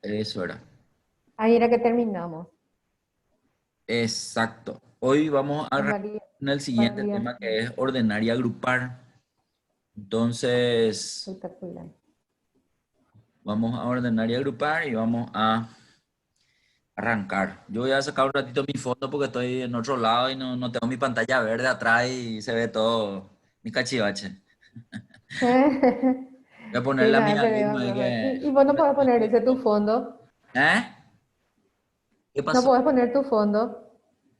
Eso era. Ahí era que terminamos. Exacto. Hoy vamos a arrancar Varía, con el siguiente tema que variación. es ordenar y agrupar. Entonces, Espectacular. vamos a ordenar y agrupar y vamos a arrancar. Yo voy a sacar un ratito mi fondo porque estoy en otro lado y no tengo mi pantalla verde atrás y se ve todo mi cachivache. Voy a Sí, ponerle a no mis hay alumnos problema, ahí profe. que... Y vos no podés poner ese tu fondo. ¿Eh? ¿Qué No pasó? podés poner tu fondo.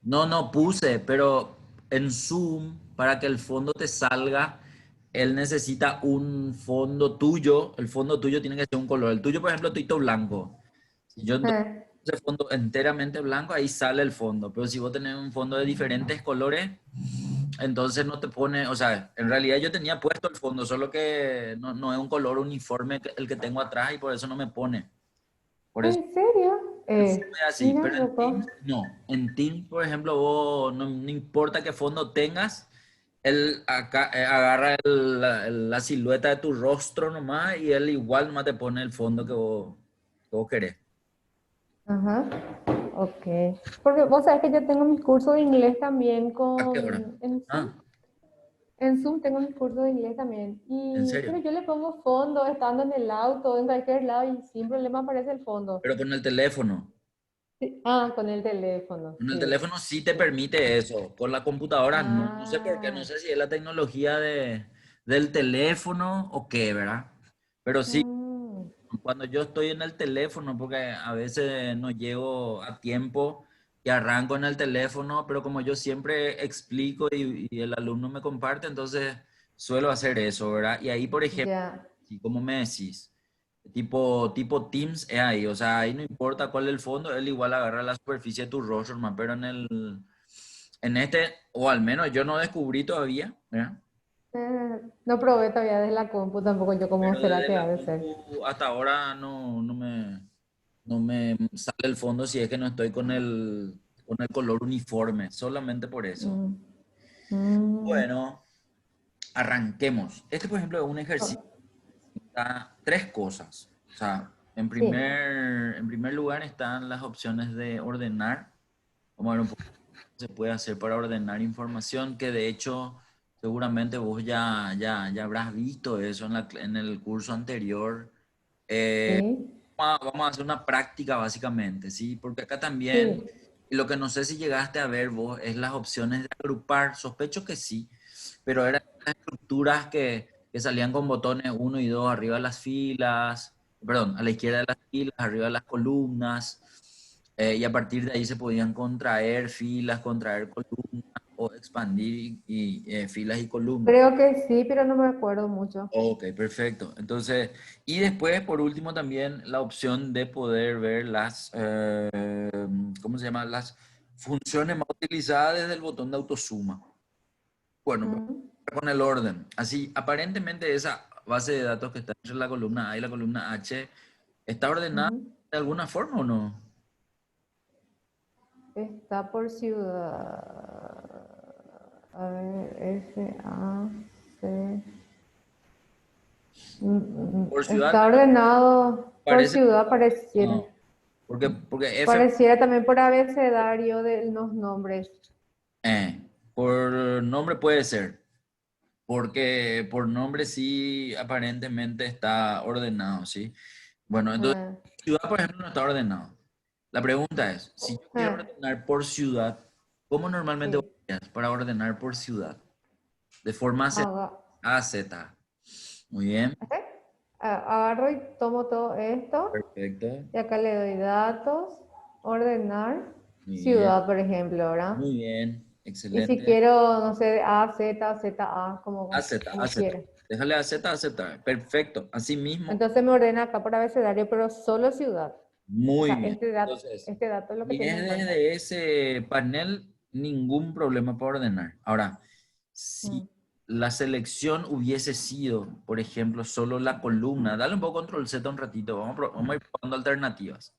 No puse, pero en Zoom, para que el fondo te salga, él necesita un fondo tuyo. El fondo tuyo tiene que ser un color. El tuyo, por ejemplo, todo blanco. Si yo entonces Eh, puse fondo enteramente blanco, ahí sale el fondo. Pero si vos tenés un fondo de diferentes colores, entonces no te pone, o sea, en realidad yo tenía puesto el fondo, solo que no es un color uniforme el que tengo atrás y por eso no me pone. Por eso ¿En serio? el Zoom es así, Mira, pero en Teams loco. no. En Teams, por ejemplo, vos no importa qué fondo tengas, él acá, agarra la silueta de tu rostro nomás y él igual nomás te pone el fondo que vos querés. Ajá. Ok. Porque vos sabés que yo tengo mis cursos de inglés también ¿A qué hora? en Zoom. Ah, En Zoom tengo mis cursos de inglés también. ¿en Pero serio? yo le pongo fondo estando en el auto, en cualquier lado y sin problema aparece el fondo. Pero con el teléfono. Sí. Ah, con el teléfono, Con el sí. teléfono sí te Sí. permite eso. Con la computadora no. No sé por qué, no Ah. sé si es la tecnología del teléfono o qué, ¿verdad? Pero sí, Mm. cuando yo estoy en el teléfono, porque a veces no llego a tiempo y arranco en el teléfono, pero como yo siempre explico y el alumno me comparte, entonces suelo hacer eso, ¿verdad? Y ahí, por ejemplo, Ya. si como me decís, tipo Teams es ahí, o sea, ahí no importa cuál es el fondo, él igual agarra la superficie de tu rostro, hermano, pero en este, o al menos yo no descubrí todavía, ¿verdad? No probé todavía desde la compu tampoco yo cómo Pero será desde que ha la de ser. compu hasta ahora no me sale el fondo si es que no estoy con el color uniforme, solamente por eso. Mm. Mm. Bueno, arranquemos. Este, por ejemplo, es un ejercicio Oh, que da tres cosas. O sea, en sí, primer lugar están las opciones de ordenar. Vamos a ver un poco qué se puede hacer para ordenar información, que de hecho seguramente vos ya habrás visto eso en el curso anterior. sí, Vamos a hacer una práctica básicamente, ¿sí? Porque acá también, sí, y lo que no sé si llegaste a ver vos, es las opciones de agrupar. Sospecho que sí, pero eran las estructuras que salían con botones uno y 2 arriba de las filas, perdón, a la izquierda de las filas, arriba de las columnas, y a partir de ahí se podían contraer filas, contraer columnas o expandir filas y columnas. creo que sí, pero no me acuerdo mucho. Ok, perfecto. Entonces, y después, por último, también la opción de poder ver ¿cómo se llama? Las funciones más utilizadas desde el botón de autosuma. Bueno, pero Mm. con el orden. Así, aparentemente esa base de datos que está entre la columna A y la columna H, ¿está ordenada Ujú. de alguna forma o no? Está por ciudad. A ver, S, A, C. Por ciudad Está ordenado por parece, ciudad, pareciera. no, porque F, Pareciera también por abecedario de los nombres. por nombre puede ser. Porque por nombre sí aparentemente está ordenado, ¿sí? Bueno, entonces, Ah, ciudad, por ejemplo, no está ordenado. La pregunta es, si yo quiero ah, ordenar por ciudad, ¿cómo normalmente sí. harías para ordenar por ciudad? De forma Haga- A Z. Muy bien, ¿ok? Agarro y tomo todo esto. perfecto. Y acá le doy datos, ordenar, Muy bien, ciudad, por ejemplo, ¿verdad? muy bien, Y si excelente. quiero, no sé, A, Z, Z, A, A como, Z, A como Z. quiera. Déjale A Z, A Z. Perfecto. Así mismo, Entonces me ordena acá por abecedario, pero solo ciudad. O muy sea, bien. Entonces, este dato es lo que si tiene es en cuenta. desde ese panel, ningún problema para ordenar. Ahora, si Mm. la selección hubiese sido, por ejemplo, solo la columna, dale un poco control Z un ratito, vamos a ir probando alternativas.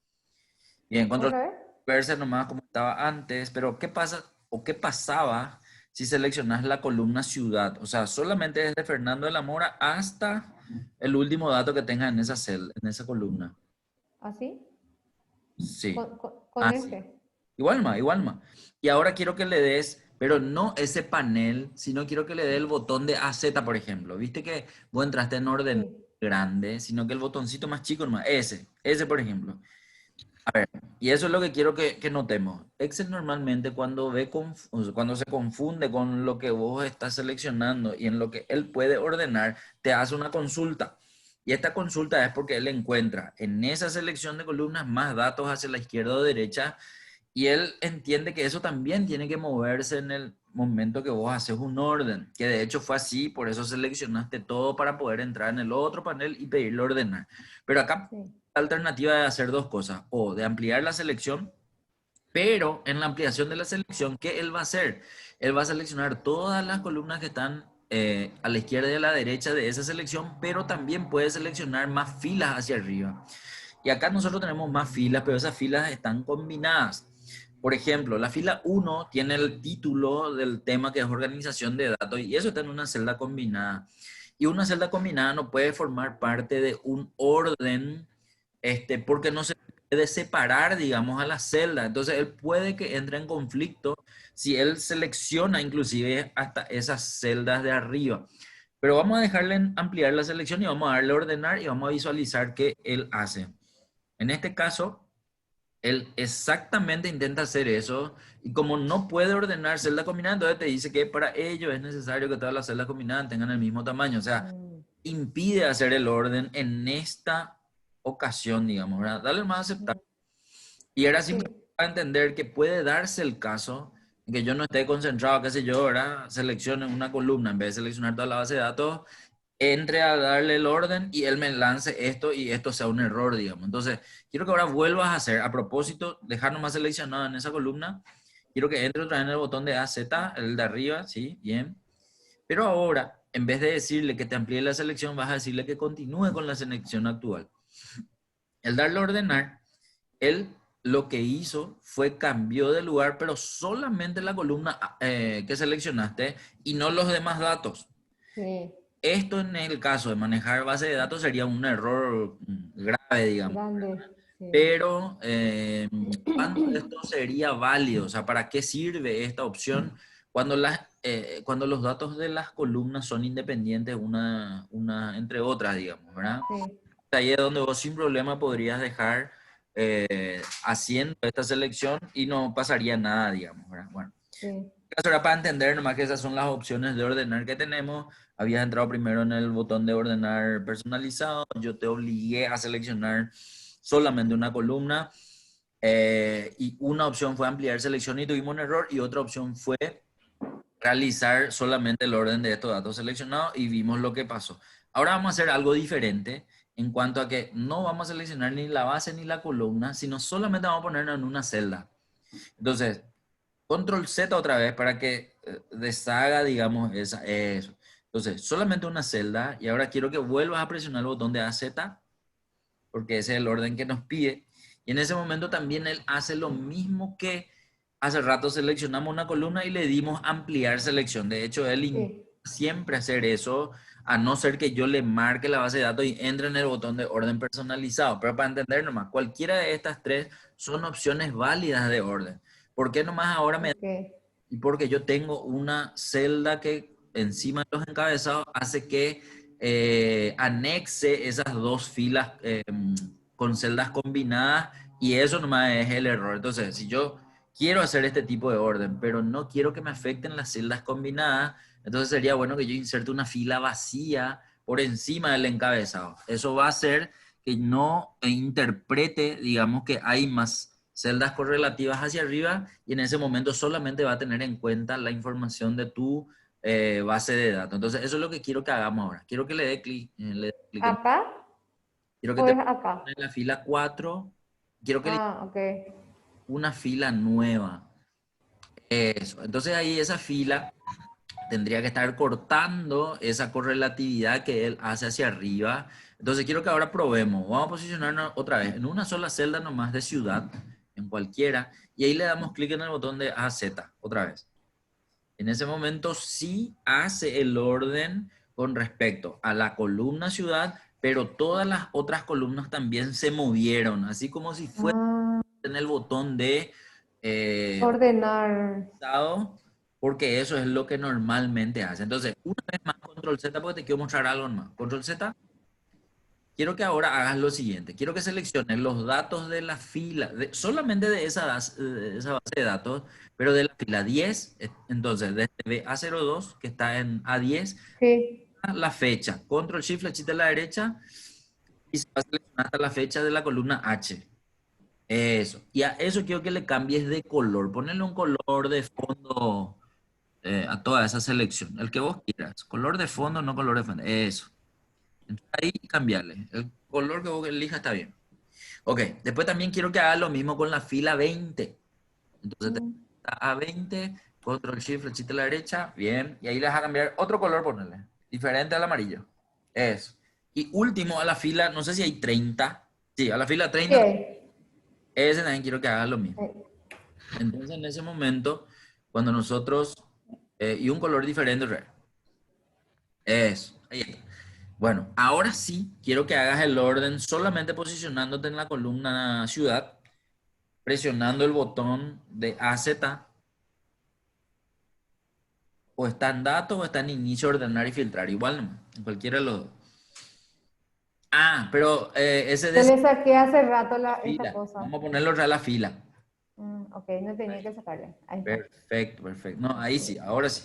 Bien, control ¿Otra vez? verse nomás como estaba antes, pero ¿qué pasa o qué pasaba si seleccionas la columna ciudad? O sea, solamente desde Fernando de la Mora hasta el último dato que tenga en esa columna. ¿Así? Sí. Con Así. ese. Igual más. Y ahora quiero que le des, pero no ese panel, sino quiero que le dé el botón de AZ, por ejemplo. Viste que vos entraste en orden Sí. grande, sino que el botoncito más chico nomás, ese, por ejemplo. Y eso es lo que quiero que notemos. Excel normalmente cuando o sea, cuando se confunde con lo que vos estás seleccionando y en lo que él puede ordenar, te hace una consulta. Y esta consulta es porque él encuentra en esa selección de columnas más datos hacia la izquierda o derecha y él entiende que eso también tiene que moverse en el momento que vos haces un orden, que de hecho fue así, por eso seleccionaste todo para poder entrar en el otro panel y pedirle ordenar. Pero acá Sí. la alternativa de hacer dos cosas, o de ampliar la selección, pero en la ampliación de la selección, ¿qué él va a hacer? Él va a seleccionar todas las columnas que están a la izquierda y a la derecha de esa selección, pero también puede seleccionar más filas hacia arriba. Y acá nosotros tenemos más filas, pero esas filas están combinadas. Por ejemplo, la fila 1 tiene el título del tema que es organización de datos y eso está en una celda combinada. Y una celda combinada no puede formar parte de un orden porque no se puede separar, digamos, a la celda. Entonces, él puede que entre en conflicto si él selecciona inclusive hasta esas celdas de arriba. Pero vamos a dejarle ampliar la selección y vamos a darle a ordenar y vamos a visualizar qué él hace. En este caso, él exactamente intenta hacer eso y como no puede ordenar celda combinada, entonces te dice que para ello es necesario que todas las celdas combinadas tengan el mismo tamaño. O sea, Mm, impide hacer el orden en esta ocasión, digamos, ¿verdad? Dale más a aceptar. mm, Y era simplemente sí. para entender que puede darse el caso en que yo no esté concentrado, qué sé yo, ¿verdad? Seleccione una columna en vez de seleccionar toda la base de datos, entre a darle el orden y él me lance esto y esto sea un error, digamos. Entonces, quiero que ahora vuelvas a hacer, a propósito, dejar nomás seleccionado en esa columna. Quiero que entre otra vez en el botón de AZ, el de arriba, sí, bien. Pero ahora, en vez de decirle que te amplíe la selección, vas a decirle que continúe con la selección actual. El darle a ordenar, él lo que hizo fue cambió de lugar, pero solamente la columna que seleccionaste y no los demás datos. Sí. Esto en el caso de manejar base de datos sería un error grave, digamos. Grande. Sí. Pero, ¿cuándo esto sería válido? O sea, ¿para qué sirve esta opción cuando, cuando los datos de las columnas son independientes una entre otras, digamos, ¿verdad? Sí. Ahí es donde vos sin problema podrías dejar haciendo esta selección y no pasaría nada, digamos, ¿verdad? Bueno. Sí. Eso era para entender nomás que esas son las opciones de ordenar que tenemos. Habías entrado primero en el botón de ordenar personalizado. Yo te obligué a seleccionar solamente una columna. Y una opción fue ampliar selección y tuvimos un error. Y otra opción fue realizar solamente el orden de estos datos seleccionados y vimos lo que pasó. Ahora vamos a hacer algo diferente en cuanto a que no vamos a seleccionar ni la base ni la columna, sino solamente vamos a ponernos en una celda. Entonces, Control Z otra vez para que deshaga, digamos, eso. Entonces, solamente una celda y ahora quiero que vuelvas a presionar el botón de AZ porque ese es el orden que nos pide. Y en ese momento también él hace lo mismo que hace rato seleccionamos una columna y le dimos ampliar selección. De hecho, él intenta Sí. siempre hacer eso, a no ser que yo le marque la base de datos y entre en el botón de orden personalizado. Pero para entender nomás, cualquiera de estas tres son opciones válidas de orden. ¿Por qué nomás ahora me... Ok. Y porque yo tengo una celda que encima de los encabezados hace que anexe esas dos filas con celdas combinadas y eso nomás es el error. Entonces, si yo quiero hacer este tipo de orden, pero no quiero que me afecten las celdas combinadas, entonces sería bueno que yo inserte una fila vacía por encima del encabezado. Eso va a hacer que no interprete, digamos, que hay más celdas correlativas hacia arriba y en ese momento solamente va a tener en cuenta la información de tu base de datos. Entonces, eso es lo que quiero que hagamos ahora. Quiero que le dé clic ¿Acá quiero que o te es acá? pongas en la fila 4. Quiero que le Ah, ok. una fila nueva. Eso. Entonces ahí esa fila tendría que estar cortando esa correlatividad que él hace hacia arriba. Entonces quiero que ahora probemos. Vamos a posicionarnos otra vez en una sola celda nomás de ciudad, en cualquiera, y ahí le damos clic en el botón de AZ otra vez. En ese momento sí hace el orden con respecto a la columna ciudad, pero todas las otras columnas también se movieron, así como si fuera Ah, en el botón de Ordenar. organizado, porque eso es lo que normalmente hace. Entonces, una vez más, control Z, porque te quiero mostrar algo más. Control Z. Quiero que ahora hagas lo siguiente. Quiero que selecciones los datos de la fila, solamente de esa base de datos, pero de la fila 10. Entonces, desde BA02, que está en A10, Sí. la fecha. Control Shift, flechita a la derecha, y se va a seleccionar hasta la fecha de la columna H. Eso. Y a eso quiero que le cambies de color. Ponle un color de fondo a toda esa selección. El que vos quieras. Color de fondo, no color de fondo. Eso. Entonces ahí cambiarle. El color que vos elijas está bien. Ok, después también quiero que hagas lo mismo con la fila 20. Entonces te Mm. a 20, control shift, flechita a la derecha, bien. Y ahí le vas a cambiar otro color, ponerle. Diferente al amarillo. Eso. Y último a la fila, no sé si hay 30. Sí, a la fila 30, Sí. ese también quiero que hagas lo mismo. Eh, Entonces en ese momento, cuando nosotros, y un color diferente, eso, ahí está. Bueno, ahora sí quiero que hagas el orden solamente posicionándote en la columna ciudad, presionando el botón de AZ, o está en datos o está en inicio, ordenar y filtrar. Igual no, en cualquiera de los dos. Ah, pero ese Yo de le saqué hace rato esta fila. cosa. Vamos a ponerlo a la fila. Ok, no tenía que sacarle. Ahí está. Perfecto, perfecto. No, ahí sí, ahora sí.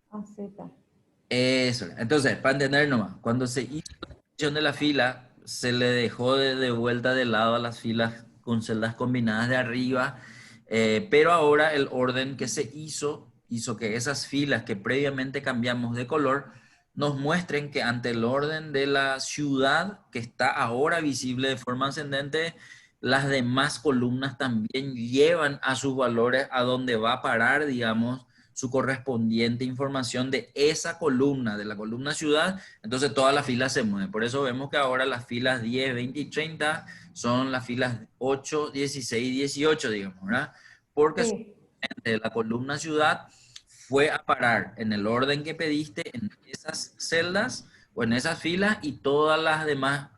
Así está. Eso. Entonces, para entender nomás, cuando se hizo la sección de la fila, se le dejó de vuelta de lado a las filas con celdas combinadas de arriba, pero ahora el orden que se hizo que esas filas que previamente cambiamos de color nos muestren que ante el orden de la ciudad, que está ahora visible de forma ascendente, las demás columnas también llevan a sus valores a donde va a parar, digamos, su correspondiente información de esa columna, de la columna ciudad. Entonces todas las filas se mueven. Por eso vemos que ahora las filas 10, 20 y 30 son las filas 8, 16 y 18, digamos, ¿verdad? Porque Sí. la columna ciudad fue a parar en el orden que pediste en esas celdas o en esas filas, y todas las demás,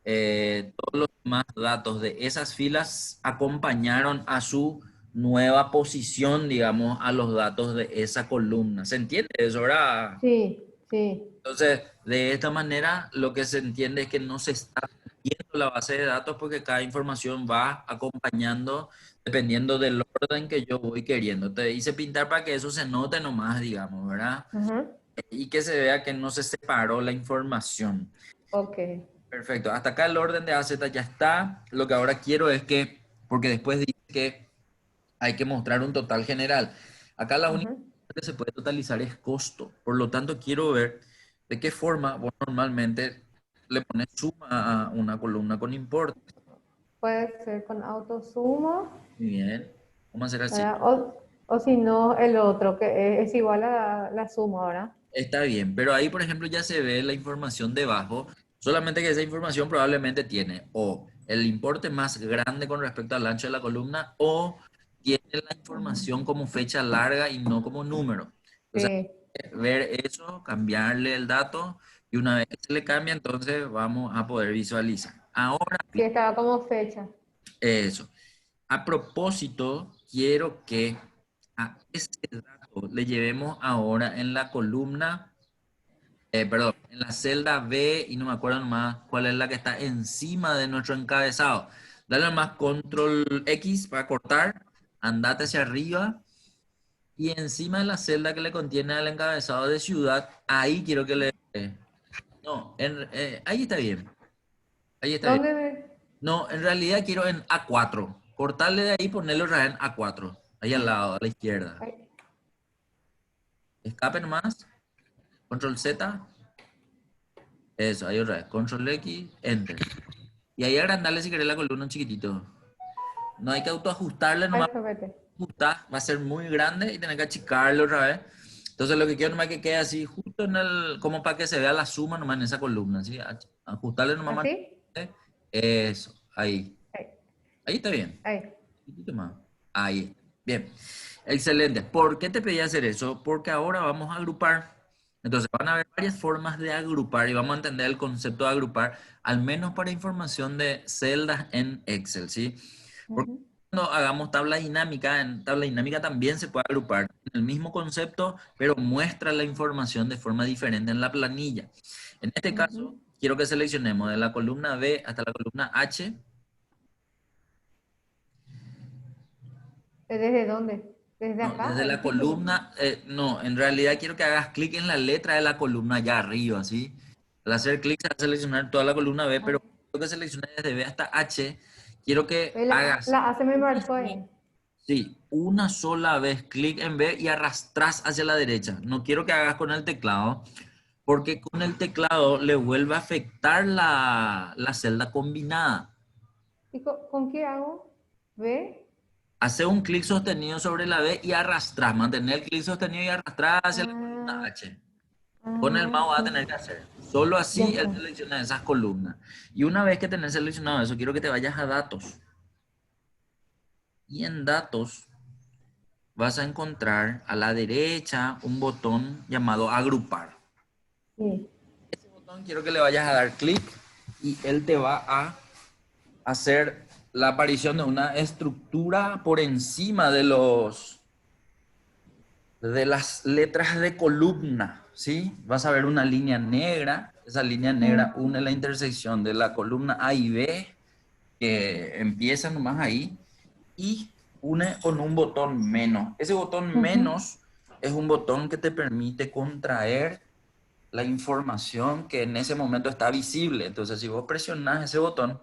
todos los demás datos de esas filas acompañaron a su nueva posición, digamos, a los datos de esa columna. ¿Se entiende eso, verdad? Sí. Sí. Entonces, de esta manera, lo que se entiende es que no se está viendo la base de datos, porque cada información va acompañando dependiendo del orden que yo voy queriendo. Te hice pintar para que eso se note nomás, digamos, ¿verdad? Ujú. Y que se vea que no se separó la información. Ok. Perfecto. Hasta acá el orden de AZ ya está. Lo que ahora quiero es que, porque después dice que hay que mostrar un total general. Acá la única Ujú. que se puede totalizar es costo. Por lo tanto, quiero ver de qué forma vos normalmente le pones suma a una columna con importe. Puede ser con autosumo, Muy bien. Vamos a hacer así. ¿verdad? O si no, el otro, que es igual a la suma, ¿verdad? Está bien, pero ahí, por ejemplo, ya se ve la información debajo, solamente que esa información probablemente tiene o el importe más grande con respecto al ancho de la columna, o tiene la información como fecha larga y no como número. Entonces, Sí. ver eso, cambiarle el dato, y una vez que se le cambia, entonces vamos a poder visualizar. Ahora Sí, bien, estaba como fecha. eso. A propósito, quiero que a ese dato le llevemos ahora en la columna, perdón, en la celda B, y no me acuerdo nomás cuál es la que está encima de nuestro encabezado. Dale más control X para cortar, andate hacia arriba, y encima de la celda que le contiene al encabezado de ciudad, ahí quiero que le... no, ahí está bien, ahí está bien. ¿Dónde? No, en realidad quiero en A4. Cortarle de ahí, ponerlo otra vez en A4, ahí al lado, a la izquierda. Ay, Escape nomás, control Z, eso, ahí otra vez, control X, enter. Y ahí agrandarle si querés la columna un chiquitito. No hay que autoajustarle, ay, nomás vete. ajustar, va a ser muy grande y tener que achicarlo otra vez. Entonces lo que quiero nomás es que quede así, justo en el, como para que se vea la suma nomás en esa columna, ¿sí? Ajustarle nomás más. ¿Así? Eso, ahí. Ay, Ahí está bien. ay. Un poquito más. Ahí. Bien. Excelente. ¿Por qué te pedí hacer eso? Porque ahora vamos a agrupar. Entonces van a haber varias formas de agrupar, y vamos a entender el concepto de agrupar, al menos para información de celdas en Excel, ¿sí? Porque Ujú, cuando hagamos tabla dinámica, en tabla dinámica también se puede agrupar en el mismo concepto, pero muestra la información de forma diferente en la planilla. En este caso, ujú. quiero que seleccionemos de la columna B hasta la columna H. ¿Desde dónde? ¿Desde No, acá? desde la columna, no, en realidad quiero que hagas clic en la letra de la columna allá arriba, ¿sí? Al hacer clic se va a seleccionar toda la columna B, Ah, pero quiero que selecciones desde B hasta H. Quiero que La, hagas la A se me marcó ahí. sí, una sola vez clic en B y arrastras hacia la derecha. No quiero que hagas con el teclado, porque con el teclado le vuelve a afectar la celda combinada. ¿Y con qué hago? ¿Ve? Hace un clic sostenido sobre la B y arrastras. Mantener el clic sostenido y arrastrar hacia la columna Ah, H. Con el ah, mouse vas a sí. tener que hacer. Solo Ya así él está. selecciona esas columnas. Y una vez que tenés seleccionado eso, quiero que te vayas a datos. Y en datos vas a encontrar a la derecha un botón llamado agrupar. Sí. Ese botón quiero que le vayas a dar clic y él te va a hacer la aparición de una estructura por encima de las letras de columna, ¿sí? Vas a ver una línea negra, esa línea negra Mm, une la intersección de la columna A y B, que empieza nomás ahí, y une con un botón menos. Ese botón ujú. menos es un botón que te permite contraer la información que en ese momento está visible. Entonces, si vos presionás ese botón,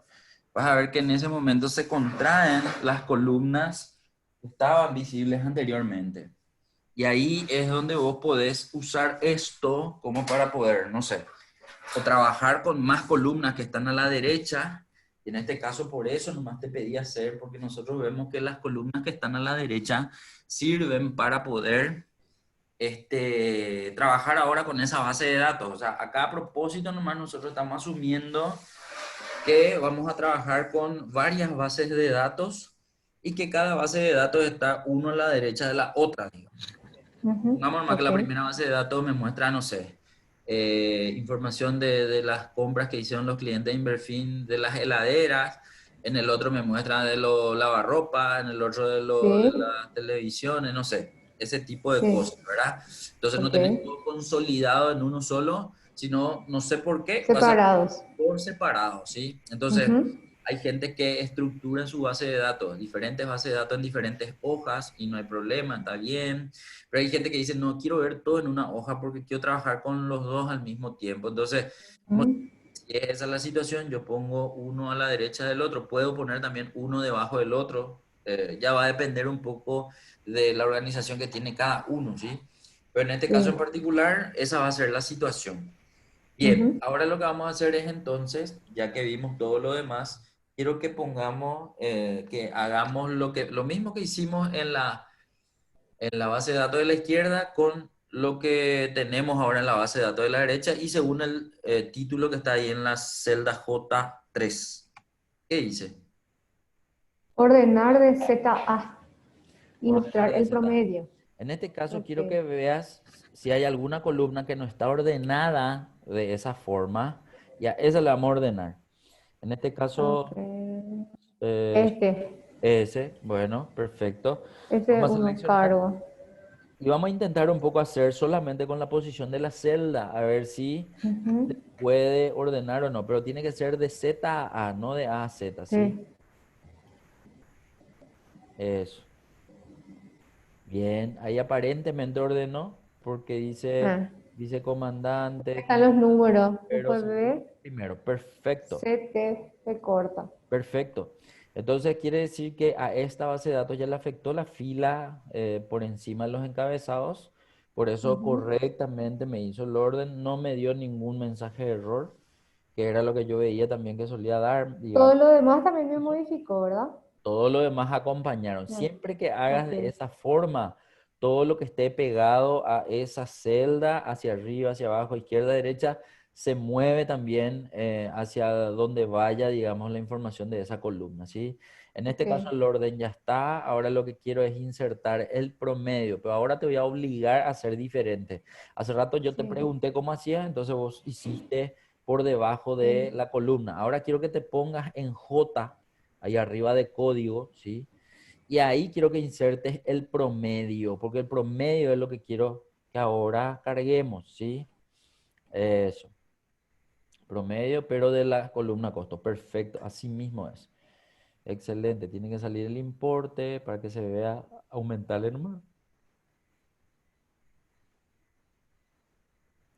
vas a ver que en ese momento se contraen las columnas que estaban visibles anteriormente. Y ahí es donde vos podés usar esto como para poder, no sé, o trabajar con más columnas que están a la derecha. Y en este caso, por eso nomás te pedí hacer, porque nosotros vemos que las columnas que están a la derecha sirven para poder trabajar ahora con esa base de datos. O sea, acá a propósito nomás nosotros estamos asumiendo que vamos a trabajar con varias bases de datos y que cada base de datos está uno a la derecha de la otra, digamos. Ujú, Pongamos nomás que ok, la primera base de datos me muestra, no sé, información de las compras que hicieron los clientes de Inverfin de las heladeras, en el otro me muestra de los lavarropa, en el otro de sí, las televisiones, no sé, ese tipo de sí, cosas, ¿verdad? Entonces no ok. tenés todo consolidado en uno solo, sino, no sé por qué, pasa Separados. por separado, ¿sí? Entonces, Ujú, hay gente que estructura en su base de datos, diferentes bases de datos en diferentes hojas y no hay problema, está bien. Pero hay gente que dice, no, quiero ver todo en una hoja porque quiero trabajar con los dos al mismo tiempo. Entonces, como ujú, si esa es la situación, yo pongo uno a la derecha del otro. Puedo poner también uno debajo del otro. Ya va a depender un poco de la organización que tiene cada uno, ¿sí? Pero en este caso en sí, particular, esa va a ser la situación. Bien, ujú. ahora lo que vamos a hacer es entonces, ya que vimos todo lo demás, quiero que pongamos, que hagamos lo mismo que hicimos en la base de datos de la izquierda con lo que tenemos ahora en la base de datos de la derecha y según el título que está ahí en la celda J3. ¿Qué dice? Ordenar de Z a y Ordenar mostrar de el Z. promedio. En este caso Ok, quiero que veas si hay alguna columna que no está ordenada de esa forma. Ya, esa la vamos a ordenar. En este ok. caso, eh, Este, ese, bueno, perfecto. ese Vamos a uno seleccionar cargo. y vamos a intentar un poco hacer solamente con la posición de la celda, a ver si se Ujú, puede ordenar o no, pero tiene que ser de Z a A, no de A a Z, ¿sí? sí. Eso. Bien, ahí aparentemente ordenó porque dice, Ah, dice comandante, están los números. pero Después segundo, B, primero. Perfecto. C, T, se corta. Perfecto. Entonces quiere decir que a esta base de datos ya le afectó la fila por encima de los encabezados. Por eso Ujú. correctamente me hizo el orden, no me dio ningún mensaje de error, que era lo que yo veía también que solía dar, Todo digamos. lo demás también me modificó, ¿verdad? Todo lo demás acompañaron. Ya. Siempre que hagas Ok, de esa forma, todo lo que esté pegado a esa celda, hacia arriba, hacia abajo, izquierda, derecha, se mueve también hacia donde vaya, digamos, la información de esa columna, ¿sí? En este ok, caso el orden ya está. Ahora lo que quiero es insertar el promedio, pero ahora te voy a obligar a ser diferente. Hace rato yo te sí, pregunté cómo hacías, entonces vos hiciste por debajo de sí. la columna. Ahora quiero que te pongas en J. ahí arriba de código, ¿sí? Y ahí quiero que insertes el promedio, porque el promedio es lo que quiero que ahora carguemos, ¿sí? Eso. Promedio, pero de la columna costo. Perfecto, así mismo es. Excelente. Tiene que salir el importe para que se vea aumentarle nomás.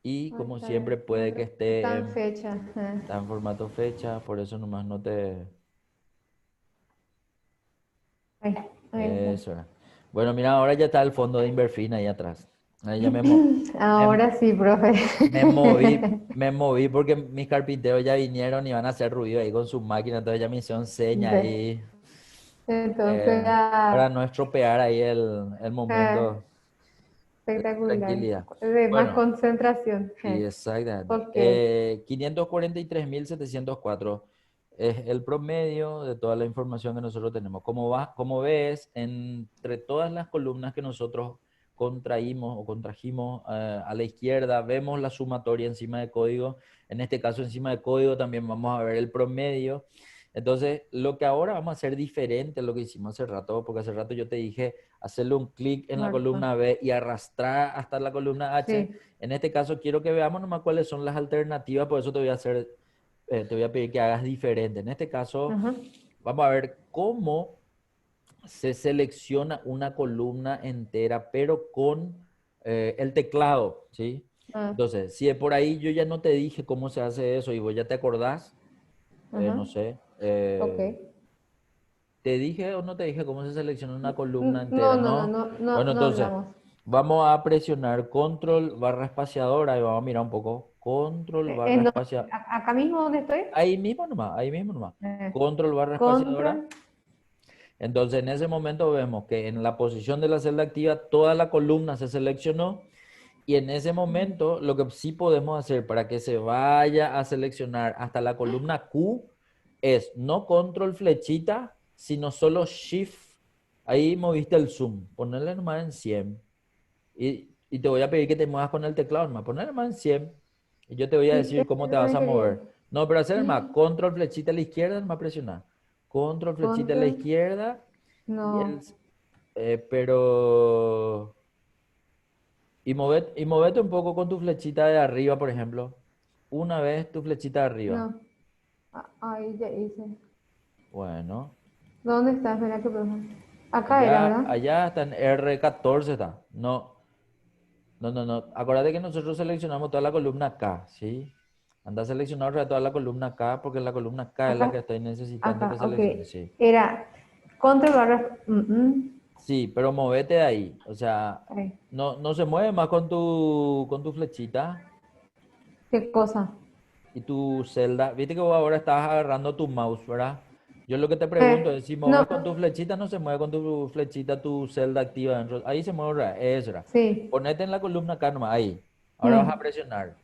Y Ahí como está, siempre puede que está esté en fecha. está en formato fecha, por eso nomás no te... Ahí, ahí está. Eso era. Bueno, mira, ahora ya está el fondo de Inverfin ahí atrás. Ahí ya me, Ahora sí, profe. me moví porque mis carpinteros ya vinieron y van a hacer ruido ahí con su máquina, entonces ya me hicieron seña Ve. ahí Entonces, para no estropear ahí el momento de espectacular. tranquilidad. De más Bueno, concentración. sí, exactamente. Ok, 543.704 es el promedio de toda la información que nosotros tenemos. Como ves, entre todas las columnas que nosotros contraímos o contrajimos a la izquierda, vemos la sumatoria encima de código. En este caso, encima de código también vamos a ver el promedio. Entonces, lo que ahora vamos a hacer diferente a lo que hicimos hace rato, porque hace rato yo te dije hacerle un clic en la marco. columna B y arrastrar hasta la columna H. Sí. En este caso quiero que veamos nomás cuáles son las alternativas, por eso te voy a hacer, te voy a pedir que hagas diferente. En este caso, Ajá. vamos a ver cómo se selecciona una columna entera, pero con el teclado, ¿sí? Ah, Entonces, si de por ahí yo ya no te dije cómo se hace eso y vos ya te acordás, ajá. no sé, Ok. ¿te dije o no te dije cómo se selecciona una columna No, entera? no, no, No. no, no, Bueno, no entonces, hablamos. vamos a presionar control barra espaciadora y vamos a mirar un poco. Control barra ¿En espaciadora. acá mismo donde estoy? Ahí mismo nomás, ahí mismo nomás. Eh, Control barra espaciadora. control. Entonces, en ese momento vemos que en la posición de la celda activa toda la columna se seleccionó y en ese momento lo que sí podemos hacer para que se vaya a seleccionar hasta la columna Q es no control flechita, sino solo shift. Ahí moviste el zoom, ponerle nomás en 100 y te voy a pedir que te muevas con el teclado nomás, ponerle nomás en 100 y yo te voy a Sí, decir eso cómo es te lo vas que a quería. mover. No, pero hacer más, Sí, control flechita a la izquierda, nomás presionar. Control flechita a la control. izquierda y el, No. pero y movete un poco con tu flechita de arriba, por ejemplo. Una vez tu flechita de arriba. No. Ahí ya hice. Bueno, ¿Dónde está? Espera que profe. Acá era, allá, ¿verdad? allá está en R14 está. No, no, no, no. Acuérdate que nosotros seleccionamos toda la columna K, ¿sí? Anda a seleccionar otra vez toda la columna K porque la columna K es la Acá. que estoy necesitando Acá, que ok. seleccione, sí. Era control barra. Sí, pero movete de ahí. O sea, Ahí. no se mueve más con tu flechita ¿Qué cosa? y tu celda. Viste que vos ahora estás agarrando tu mouse, ¿verdad? Yo lo que te pregunto es si No, moves con tu flechita, no se mueve con tu flechita tu celda activa dentro. Ahí se mueve, ¿verdad? Eso era. sí. Ponete en la columna acá nomás, ahí. Ahora vas a Mm. presionar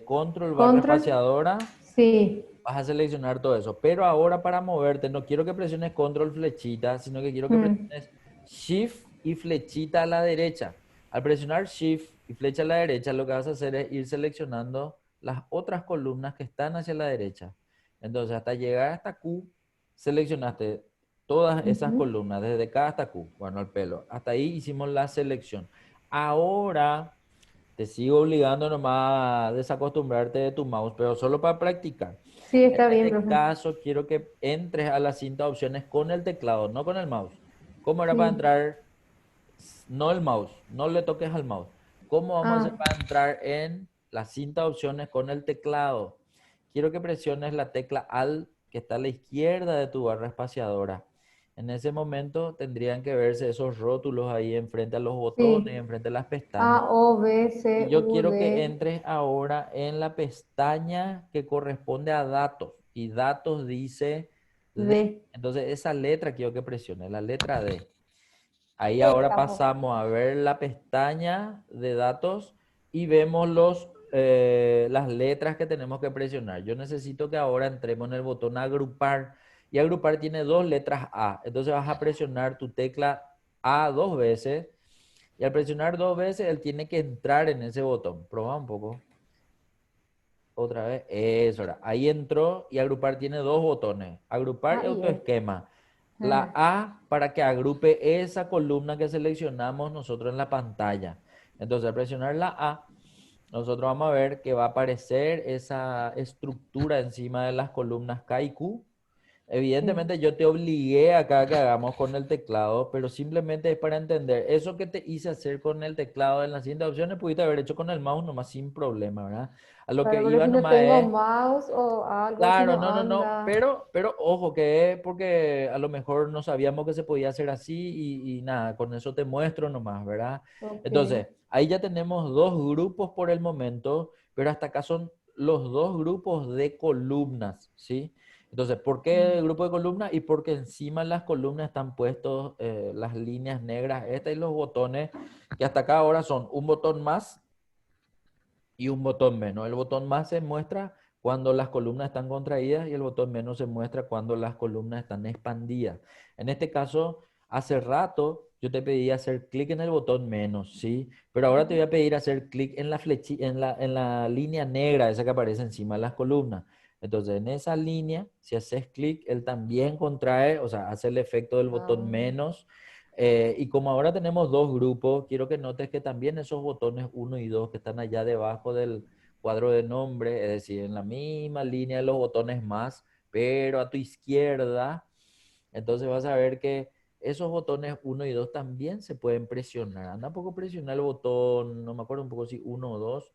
control barra Control. espaciadora. Sí. Vas a seleccionar todo eso. Pero ahora para moverte, no quiero que presiones control flechita, sino que quiero que Mm. presiones shift y flechita a la derecha. Al presionar shift y flecha a la derecha, lo que vas a hacer es ir seleccionando las otras columnas que están hacia la derecha. Entonces, hasta llegar hasta Q, seleccionaste todas esas Ujú. columnas, desde K hasta Q. Bueno, el pelo. Hasta ahí hicimos la selección. Ahora te sigo obligando nomás a desacostumbrarte de tu mouse, pero solo para practicar. Sí, En está bien, este profe. caso, quiero que entres a la cinta de opciones con el teclado, no con el mouse. ¿Cómo era para Sí. entrar? No el mouse, no le toques al mouse. ¿Cómo vamos a hacer Ah, para entrar en la cinta de opciones con el teclado? Quiero que presiones la tecla Alt que está a la izquierda de tu barra espaciadora. En ese momento tendrían que verse esos rótulos ahí enfrente a los botones, sí. enfrente a las pestañas. A, O, B, Y C, yo U, quiero que D. entres ahora en la pestaña que corresponde a datos. Y datos dice D. D. Entonces esa letra quiero que presiones, la letra D. Ahí ahora Estamos. pasamos a ver la pestaña de datos y vemos las letras que tenemos que presionar. Yo necesito que ahora entremos en el botón agrupar. Y agrupar tiene dos letras A. Entonces vas a presionar tu tecla A dos veces. Y al presionar dos veces, él tiene que entrar en ese botón. Proba un poco. Otra vez, eso era. Ahí entró y agrupar tiene dos botones, agrupar y Ahí es. autoesquema. La Ah, A para que agrupe esa columna que seleccionamos nosotros en la pantalla. Entonces, al presionar la A, nosotros vamos a ver que va a aparecer esa estructura encima de las columnas K y Q. sí. Evidentemente yo te obligué acá a que hagamos con el teclado, pero simplemente es para entender. Eso que te hice hacer con el teclado en las siguientes opciones, pudiste haber hecho con el mouse nomás sin problema, ¿verdad? A lo que Claro, pero iba si no nomás tengo es, mouse o algo así claro, no no, no, no, anda. pero ojo que es porque a lo mejor no sabíamos que se podía hacer así y nada, con eso te muestro nomás, ¿verdad? Ok. Entonces, ahí ya tenemos dos grupos por el momento, pero hasta acá son los dos grupos de columnas, ¿sí? Entonces, ¿por qué Mm. el grupo de columnas? Y porque encima de las columnas están puestos las líneas negras, estas y los botones, que hasta acá ahora son un botón más y un botón menos. El botón más se muestra cuando las columnas están contraídas y el botón menos se muestra cuando las columnas están expandidas. En este caso, hace rato yo te pedí hacer clic en el botón menos, ¿sí? Pero ahora te voy a pedir hacer clic en la en la línea negra, esa que aparece encima de las columnas. Entonces, en esa línea, si haces clic, él también contrae, o sea, hace el efecto del botón Ah, menos. Y como ahora tenemos dos grupos, quiero que notes que también esos botones uno y 2 que están allá debajo del cuadro de nombre, es decir, en la misma línea de los botones más, pero a tu izquierda, entonces vas a ver que esos botones uno y 2 también se pueden presionar. Anda un poco presionar el botón, no me acuerdo un poco si uno o 2.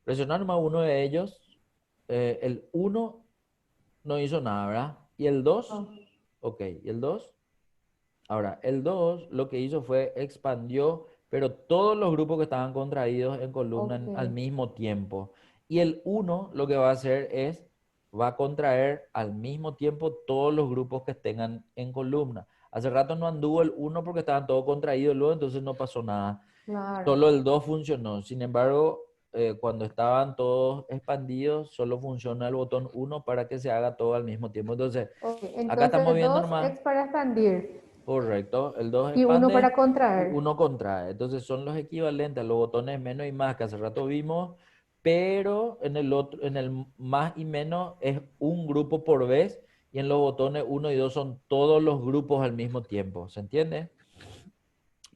Presionar nomás uno de ellos. El uno no hizo nada, ¿verdad? ¿Y el dos? ah, Ok, ¿y el 2? Ahora, el 2 lo que hizo fue expandió, pero todos los grupos que estaban contraídos en columna ok. al mismo tiempo. Y el uno lo que va a hacer es, va a contraer al mismo tiempo todos los grupos que tengan en columna. Hace rato no anduvo el uno porque estaban todos contraídos luego, entonces no pasó nada. Claro. Solo el 2 funcionó. Sin embargo, cuando estaban todos expandidos, solo funciona el botón uno para que se haga todo al mismo tiempo. Entonces, Ok. acá estamos Entonces, viendo dos nomás. es para expandir Correcto, el 2 y uno expande para y contraer. uno contrae. Entonces son los equivalentes a los botones menos y más que hace rato vimos, pero en el otro, en el más y menos es un grupo por vez y en los botones uno y 2 son todos los grupos al mismo tiempo. ¿Se entiende?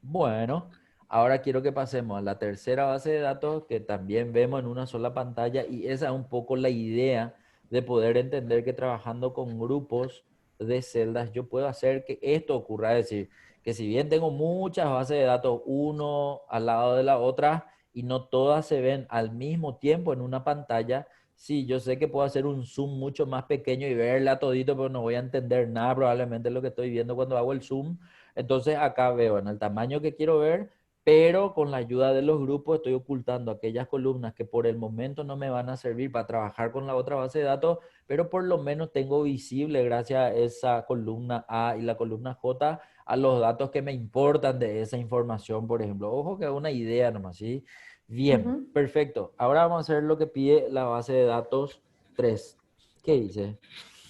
Bueno, ahora quiero que pasemos a la tercera base de datos que también vemos en una sola pantalla y esa es un poco la idea de poder entender que trabajando con grupos de celdas yo puedo hacer que esto ocurra, es decir, que si bien tengo muchas bases de datos uno al lado de la otra y no todas se ven al mismo tiempo en una pantalla, sí, yo sé que puedo hacer un zoom mucho más pequeño y verla todito, pero no voy a entender nada probablemente de lo que estoy viendo cuando hago el zoom. Entonces acá veo en el tamaño que quiero ver, pero con la ayuda de los grupos estoy ocultando aquellas columnas que por el momento no me van a servir para trabajar con la otra base de datos, pero por lo menos tengo visible gracias a esa columna A y la columna J a los datos que me importan de esa información, por ejemplo. Ojo que es una idea nomás, ¿sí? Bien, Ujú. perfecto. Ahora vamos a hacer lo que pide la base de datos 3. ¿Qué dice?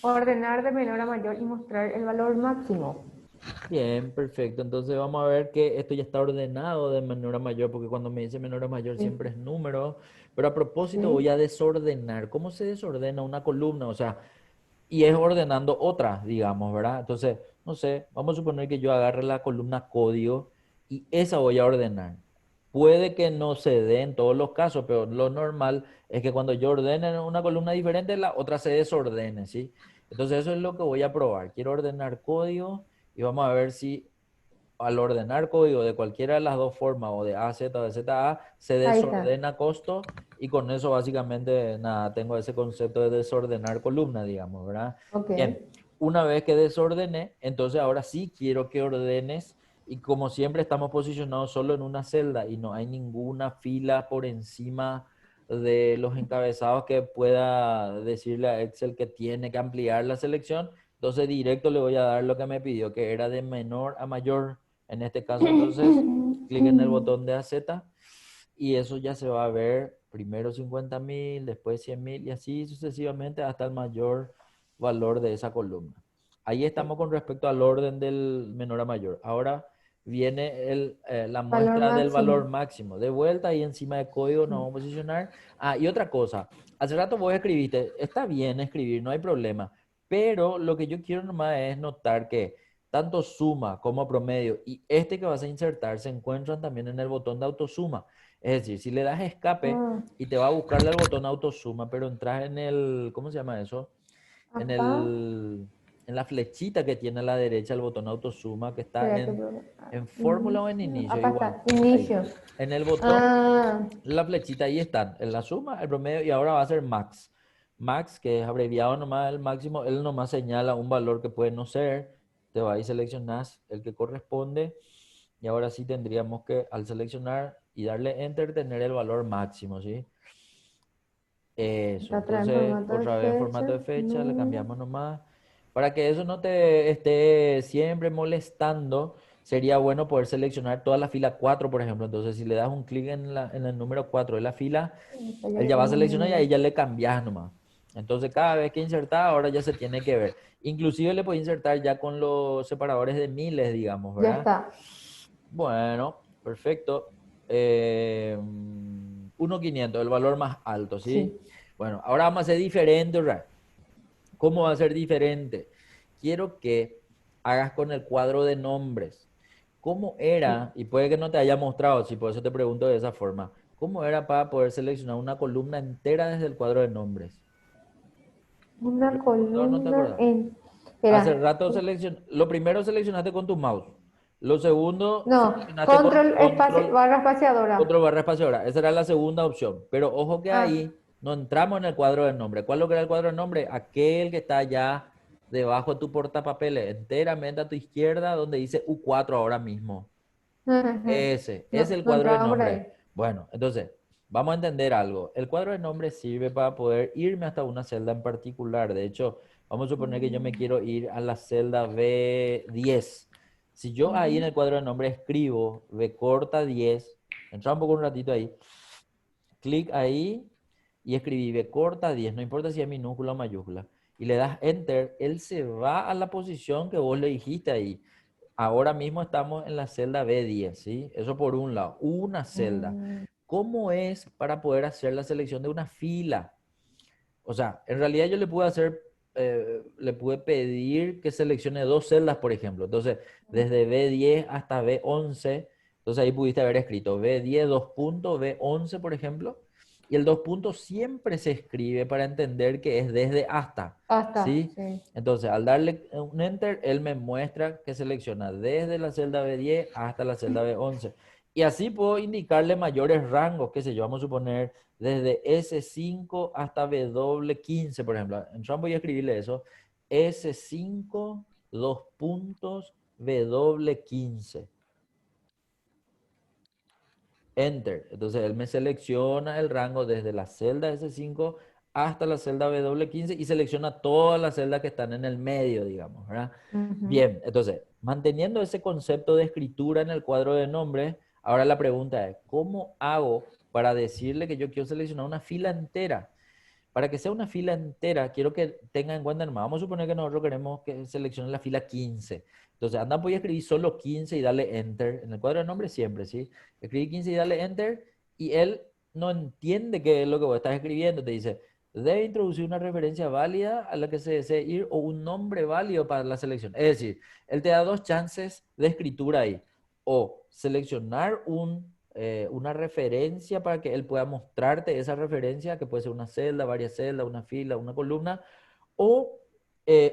Ordenar de menor a mayor y mostrar el valor máximo. Bien, perfecto. Entonces vamos a ver que esto ya está ordenado de menor a mayor, porque cuando me dice menor a mayor siempre Sí, es número. Pero a propósito voy sí. a desordenar. ¿Cómo se desordena una columna? O sea, y es ordenando otra, digamos, ¿verdad? Entonces, no sé, vamos a suponer que yo agarre la columna código y esa voy a ordenar. Puede que no se dé en todos los casos, pero lo normal es que cuando yo ordene una columna diferente, la otra se desordene, ¿sí? Entonces eso es lo que voy a probar. Quiero ordenar código y vamos a ver si al ordenar código de cualquiera de las dos formas, o de A a Z o de Z a A, se Ahí está. desordena costo y con eso básicamente nada, tengo ese concepto de desordenar columna, digamos, ¿verdad? Ok. Bien, una vez que desordené, entonces ahora sí quiero que ordenes y como siempre estamos posicionados solo en una celda y no hay ninguna fila por encima de los encabezados que pueda decirle a Excel que tiene que ampliar la selección, entonces directo le voy a dar lo que me pidió, que era de menor a mayor. En este caso, entonces, clic en el botón de AZ y eso ya se va a ver primero 50.000, después 100.000 y así sucesivamente hasta el mayor valor de esa columna. Ahí estamos Sí. con respecto al orden del menor a mayor. Ahora viene la Valor muestra del valor máximo. máximo. De vuelta y encima de código nos vamos a posicionar. Ah, y otra cosa, hace rato vos escribiste, está bien escribir, no hay problema, pero lo que yo quiero nomás es notar que tanto suma como promedio y este que vas a insertar se encuentran también en el botón de autosuma. Es decir, si le das escape Ah, y te va a buscarle el botón autosuma, pero entras en el, ¿cómo se llama eso? En acá, en la flechita que tiene a la derecha el botón autosuma que está espera que en fórmula o en inicio. inicio, Acá igual. está, Ahí. inicio. En el botón, Ah, la flechita ahí están, en la suma, el promedio y ahora va a ser max. Max, que es abreviado nomás el máximo, él nomás señala un valor que puede no ser, te va y seleccionas el que corresponde y ahora sí tendríamos que al seleccionar y darle enter tener el valor máximo, ¿sí? Eso, acá trae en entonces formato de otra vez fecha, formato de fecha, le número. cambiamos nomás. Para que eso no te esté siempre molestando, sería bueno poder seleccionar toda la fila 4 por ejemplo. Entonces, si le das un clic en el número 4 de la fila, Acá ya él ya va a vemos seleccionar y número. ahí ya le cambias nomás. Entonces, cada vez que insertar, ahora ya se tiene que ver. Inclusive le puedes insertar ya con los separadores de miles, digamos, Ya ¿verdad? está. Bueno, perfecto. 1.500, el valor más alto, ¿sí? Sí. Bueno, ahora vamos a hacer diferente, ¿verdad? ¿Cómo va a ser diferente? Quiero que hagas con el cuadro de nombres. ¿Cómo era? Y puede que no te haya mostrado, si por eso te pregunto de esa forma. ¿Cómo era para poder seleccionar una columna entera desde el cuadro de nombres? ¿Te Una lo acordás o no te columna acordás? en. Hace Espera. rato lo primero seleccionaste con tu mouse. Lo segundo No, seleccionaste con control espacio, control, barra espaciadora. control barra espaciadora. Esa era la segunda opción. Pero ojo que Ah, ahí no entramos en el cuadro de nombre. ¿Cuál es lo que era el cuadro de nombre? Aquel que está allá debajo de tu portapapeles, enteramente a tu izquierda, donde dice U4 ahora mismo. Ese es no, el no cuadro de entraba por nombre. ahí. Bueno, entonces, vamos a entender algo. El cuadro de nombre sirve para poder irme hasta una celda en particular. De hecho, vamos a suponer que yo me quiero ir a la celda B10. Si yo ahí en Ujú. el cuadro de nombre escribo B corta 10, entra un poco un ratito ahí, clic ahí y escribí B corta 10, no importa si es minúscula o mayúscula, y le das enter, él se va a la posición que vos le dijiste ahí. Ahora mismo estamos en la celda B10, ¿sí? Eso por un lado, una celda. Mm, ¿Cómo es para poder hacer la selección de una fila? O sea, en realidad yo le pude hacer, le pude pedir que seleccione dos celdas, por ejemplo. Entonces, desde B10 hasta B11, entonces ahí pudiste haber escrito B10, dos puntos, B11, por ejemplo. Y el dos puntos siempre se escribe para entender que es desde hasta, Hasta, ¿sí? sí. Entonces, al darle un enter, él me muestra que selecciona desde la celda B10 hasta la celda B11. Y así puedo indicarle mayores rangos, qué sé yo, vamos a suponer desde S5 hasta W15, por ejemplo. En Trump voy a escribirle eso. S5, dos puntos, W15. Enter. Entonces él me selecciona el rango desde la celda S5 hasta la celda W15 y selecciona todas las celdas que están en el medio, digamos, ¿verdad? Ujú. Bien, entonces, manteniendo ese concepto de escritura en el cuadro de nombres, ahora la pregunta es, ¿cómo hago para decirle que yo quiero seleccionar una fila entera? Para que sea una fila entera, quiero que tenga en cuenta, nomás, vamos a suponer que nosotros queremos que seleccione la fila 15. Entonces, anda, voy a escribir solo 15 y darle enter. En el cuadro de nombre siempre, ¿sí? Escribí 15 y darle enter y él no entiende qué es lo que vos estás escribiendo. Te dice, debe introducir una referencia válida a la que se desee ir o un nombre válido para la selección. Es decir, él te da dos chances de escritura ahí. O seleccionar una referencia para que él pueda mostrarte esa referencia, que puede ser una celda, varias celdas, una fila, una columna, o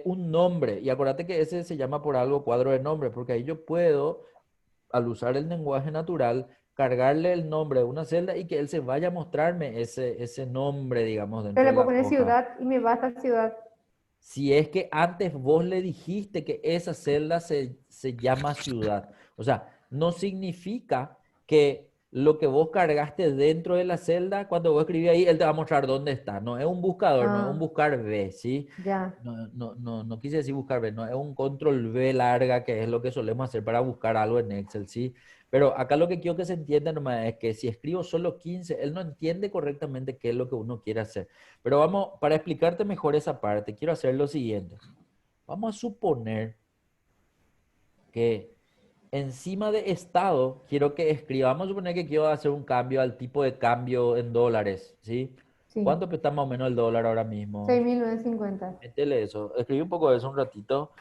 un nombre. Y acuérdate que ese se llama por algo cuadro de nombre, porque ahí yo puedo, al usar el lenguaje natural, cargarle el nombre de una celda y que él se vaya a mostrarme ese nombre, digamos, dentro Pero de le puedo la poner hoja. ciudad y me va hasta ciudad. Si es que antes vos le dijiste que esa celda se llama ciudad. O sea, no significa que lo que vos cargaste dentro de la celda, cuando vos escribís ahí, él te va a mostrar dónde está. No es un buscador, no es un Ah, buscar B, ¿sí? ya. No quise decir buscar B, no es un control V larga, que es lo que solemos hacer para buscar algo en Excel, ¿sí? Pero acá lo que quiero que se entienda nomás es que si escribo solo 15 él no entiende correctamente qué es lo que uno quiere hacer. Pero vamos, para explicarte mejor esa parte, quiero hacer lo siguiente. Vamos a suponer que Encima de estado, quiero que escriba, vamos a suponer que quiero hacer un cambio al tipo de cambio en dólares, ¿sí? Sí, ¿Cuánto está más o menos el dólar ahora mismo? 6.950. Métele eso, escribí un poco de eso un ratito.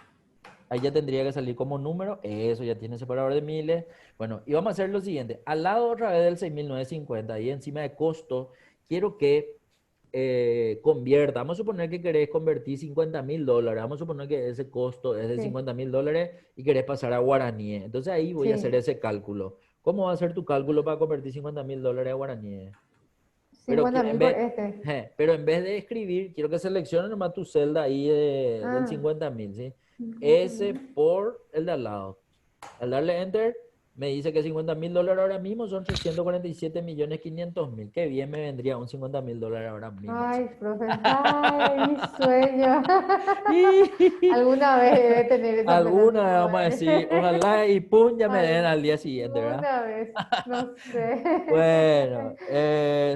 Ahí ya tendría que salir como número. Eso ya tiene separador de miles. Bueno, y vamos a hacer lo siguiente. Al lado otra vez del 6.950, ahí encima de costo, quiero que convierta. Vamos a suponer que querés convertir $50.000. Vamos a suponer que ese costo es de Sí, $50.000 y querés pasar a guaraníes. Entonces ahí voy a hacer sí. ese cálculo. ¿Cómo va a ser tu cálculo para convertir $50.000 a guaraníes? Pero, 50.000 por este. pero en vez de escribir, quiero que selecciones nomás tu celda ahí del Ah, 50.000, ¿sí? Ese 50.000. por el de al lado. Al darle enter, me dice que $50.000 ahora mismo son 347.500.000. Qué bien me vendría un $50.000 ahora mismo. Ay, profe, ay, mi sueño. Y Alguna vez debe tener esa plata en alguna su vez vamos a poder. decir, ojalá y pum, ya me den al día siguiente, ¿verdad? Alguna vez, no sé. Bueno,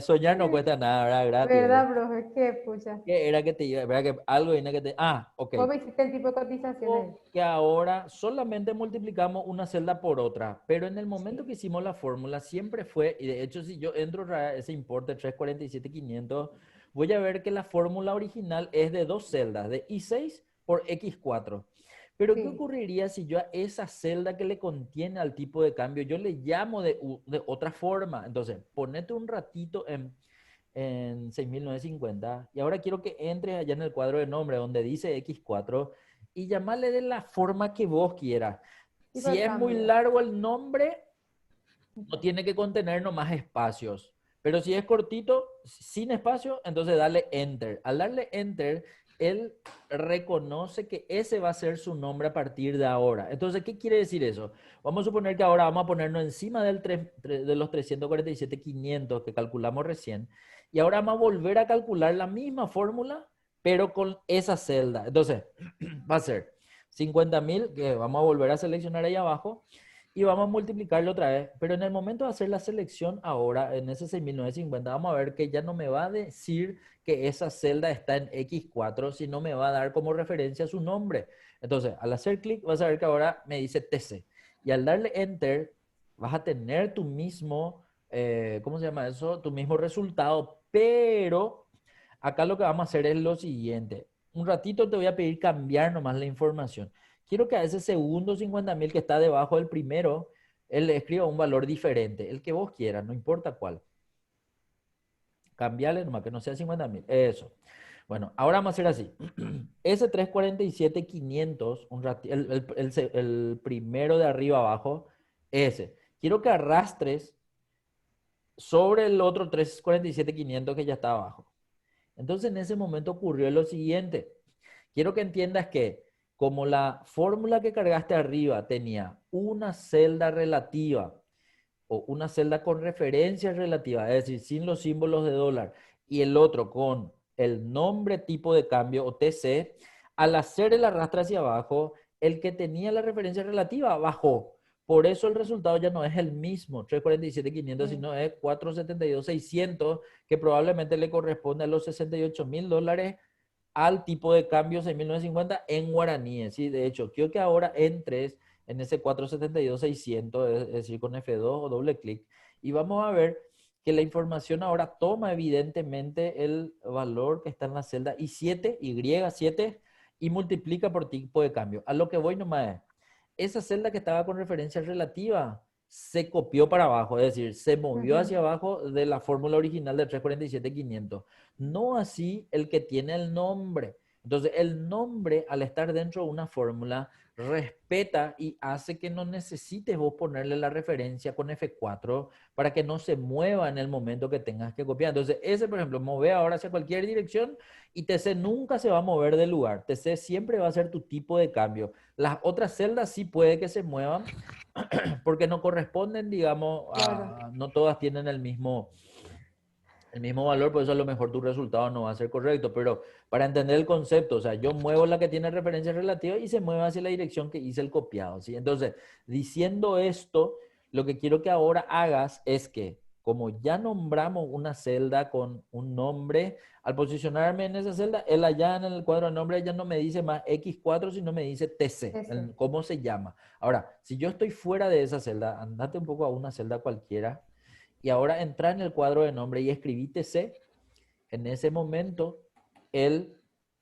soñar no cuesta nada, ¿verdad? Gratis. ¿Verdad, profe? Qué pucha. ¿Qué era que te iba? ¿Verdad que algo viene que te... Ah, ok. Vos me hiciste el tipo de cotización ahí. Que ahora solamente multiplicamos una celda por otra, pero en el momento Sí, que hicimos la fórmula siempre fue, y de hecho si yo entro a ese importe 347.500, voy a ver que la fórmula original es de dos celdas, de I6 por X4. Pero ¿qué sí, ocurriría si yo a esa celda que le contiene al tipo de cambio, yo le llamo de otra forma? Entonces, ponete un ratito en 6.950 y ahora quiero que entres allá en el cuadro de nombre donde dice X4 y llamarle de la forma que vos quieras. tipo Si de es muy cambio. largo el nombre, no tiene que contener nomás espacios. Pero si es cortito, sin espacio, entonces dale enter. Al darle enter, él reconoce que ese va a ser su nombre a partir de ahora. Entonces, ¿qué quiere decir eso? Vamos a suponer que ahora vamos a ponernos encima de los 347.500 que calculamos recién. Y ahora vamos a volver a calcular la misma fórmula, pero con esa celda. Entonces, va a ser 50.000, que vamos a volver a seleccionar ahí abajo y vamos a multiplicarlo otra vez. Pero en el momento de hacer la selección ahora, en ese 6.950, vamos a ver que ya no me va a decir que esa celda está en X4, sino me va a dar como referencia su nombre. Entonces, al hacer clic, vas a ver que ahora me dice TC. Y al darle Enter, vas a tener tu mismo, ¿cómo se llama eso? Tu mismo resultado, pero acá lo que vamos a hacer es lo siguiente. Un ratito te voy a pedir cambiar nomás la información. Quiero que a ese segundo 50.000 que está debajo del primero, él le escriba un valor diferente, el que vos quieras, no importa cuál. Cambiarle nomás, que no sea 50.000. Eso. Bueno, ahora vamos a hacer así. Ese 347.500, el primero de arriba abajo, ese. Quiero que arrastres sobre el otro 347.500 que ya está abajo. Entonces en ese momento ocurrió lo siguiente. Quiero que entiendas que como la fórmula que cargaste arriba tenía una celda relativa o una celda con referencia relativa, es decir, sin los símbolos de dólar, y el otro con el nombre tipo de cambio o TC, al hacer el arrastre hacia abajo, el que tenía la referencia relativa bajó. Por eso el resultado ya no es el mismo, 347.500, Sí, sino es 472.600, que probablemente le corresponde a los $68.000 al tipo de cambio 6.950 en guaraníes. ¿Sí? De hecho, quiero que ahora entres en ese 472.600, es decir, con F2 o doble clic, y vamos a ver que la información ahora toma evidentemente el valor que está en la celda I7, Y7, y multiplica por tipo de cambio. A lo que voy nomás es, esa celda que estaba con referencia relativa se copió para abajo, es decir, se movió ujú, hacia abajo de la fórmula original de 347.500. No así el que tiene el nombre. Entonces, el nombre, al estar dentro de una fórmula, respeta y hace que no necesites vos ponerle la referencia con F4 para que no se mueva en el momento que tengas que copiar. Entonces, ese, por ejemplo, mover ahora hacia cualquier dirección y TC nunca se va a mover del lugar. TC siempre va a ser tu tipo de cambio. Las otras celdas sí puede que se muevan porque no corresponden, digamos, claro. no todas tienen el mismo valor, por eso a lo mejor tu resultado no va a ser correcto, pero para entender el concepto, o sea, yo muevo la que tiene referencia relativa y se mueve hacia la dirección que hice el copiado, ¿sí? Entonces, diciendo esto, lo que quiero que ahora hagas es que como ya nombramos una celda con un nombre, al posicionarme en esa celda, él allá en el cuadro de nombre ya no me dice más X4, sino me dice TC, Ese. cómo se llama. Ahora, si yo estoy fuera de esa celda, andate un poco a una celda cualquiera y ahora entra en el cuadro de nombre y escribí TC. En ese momento, él,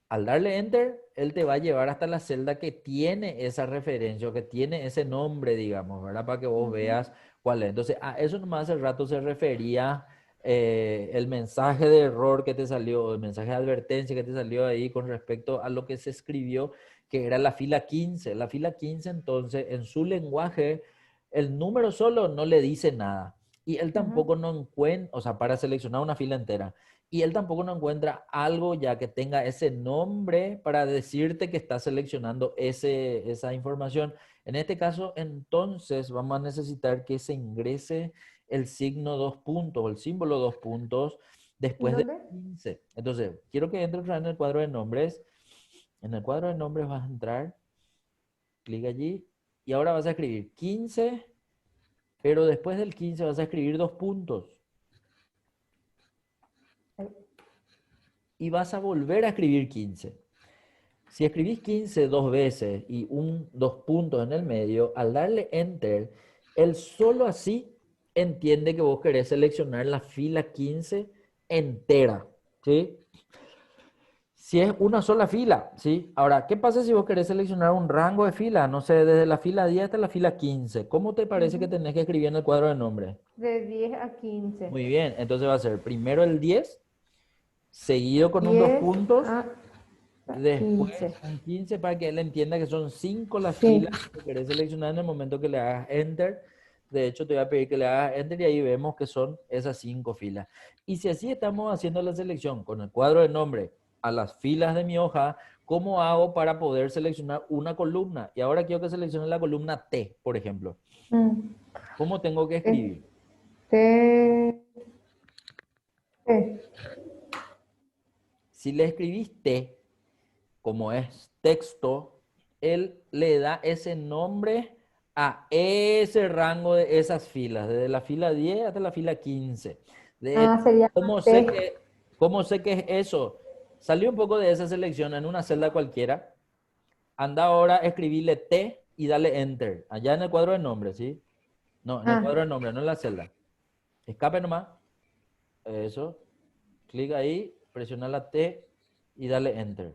al darle enter, él te va a llevar hasta la celda que tiene esa referencia o que tiene ese nombre, digamos, ¿verdad? Para que vos veas cuál es. Entonces, a eso nomás hace rato se refería el mensaje de error que te salió, el mensaje de advertencia que te salió ahí con respecto a lo que se escribió, que era la fila 15. La fila 15, entonces, en su lenguaje, el número solo no le dice nada. Y él tampoco no encuentra, o sea, para seleccionar una fila entera. Y él tampoco no encuentra algo ya que tenga ese nombre para decirte que está seleccionando esa información. En este caso, entonces, vamos a necesitar que se ingrese el signo 2 puntos o el símbolo 2 puntos ¿En después de dónde? 15. Entonces, quiero que entres en el cuadro de nombres. En el cuadro de nombres vas a entrar, clic allí, y ahora vas a escribir 15, pero después del 15 vas a escribir 2 puntos. Ahí. Y vas a volver a escribir 15. Si escribís 15 dos veces y 2 puntos en el medio, al darle enter, él solo así entiende que vos querés seleccionar la fila 15 entera, ¿sí? Si es una sola fila, ¿sí? Ahora, ¿qué pasa si vos querés seleccionar un rango de fila? No sé, desde la fila 10 hasta la fila 15. ¿Cómo te parece que tenés que escribir en el cuadro de nombre? De 10 a 15. Muy bien, entonces va a ser primero el 10, seguido con un 2 10 puntos. a Después 15. un 15 para que él entienda que son 5 las Sí. filas que querés seleccionar en el momento que le hagas enter. De hecho, te voy a pedir que le hagas enter y ahí vemos que son esas 5 filas. Y si así estamos haciendo la selección con el cuadro de nombre a las filas de mi hoja, ¿cómo hago para poder seleccionar una columna? Y ahora quiero que seleccione la columna T, por ejemplo. Mm. ¿Cómo tengo que escribir? Este, Si le escribiste como es texto, él le da ese nombre a ese rango de esas filas, desde la fila 10 hasta la fila 15. se llama ¿Cómo sé T. que, cómo sé que es eso? Salió un poco de esa selección en una celda cualquiera. Anda ahora a escribirle T y dale enter. Allá en el cuadro de nombre, ¿sí? No, en el Ah, cuadro de nombre, no en la celda. Escape nomás. Eso. Clic ahí, presiona la T y dale enter.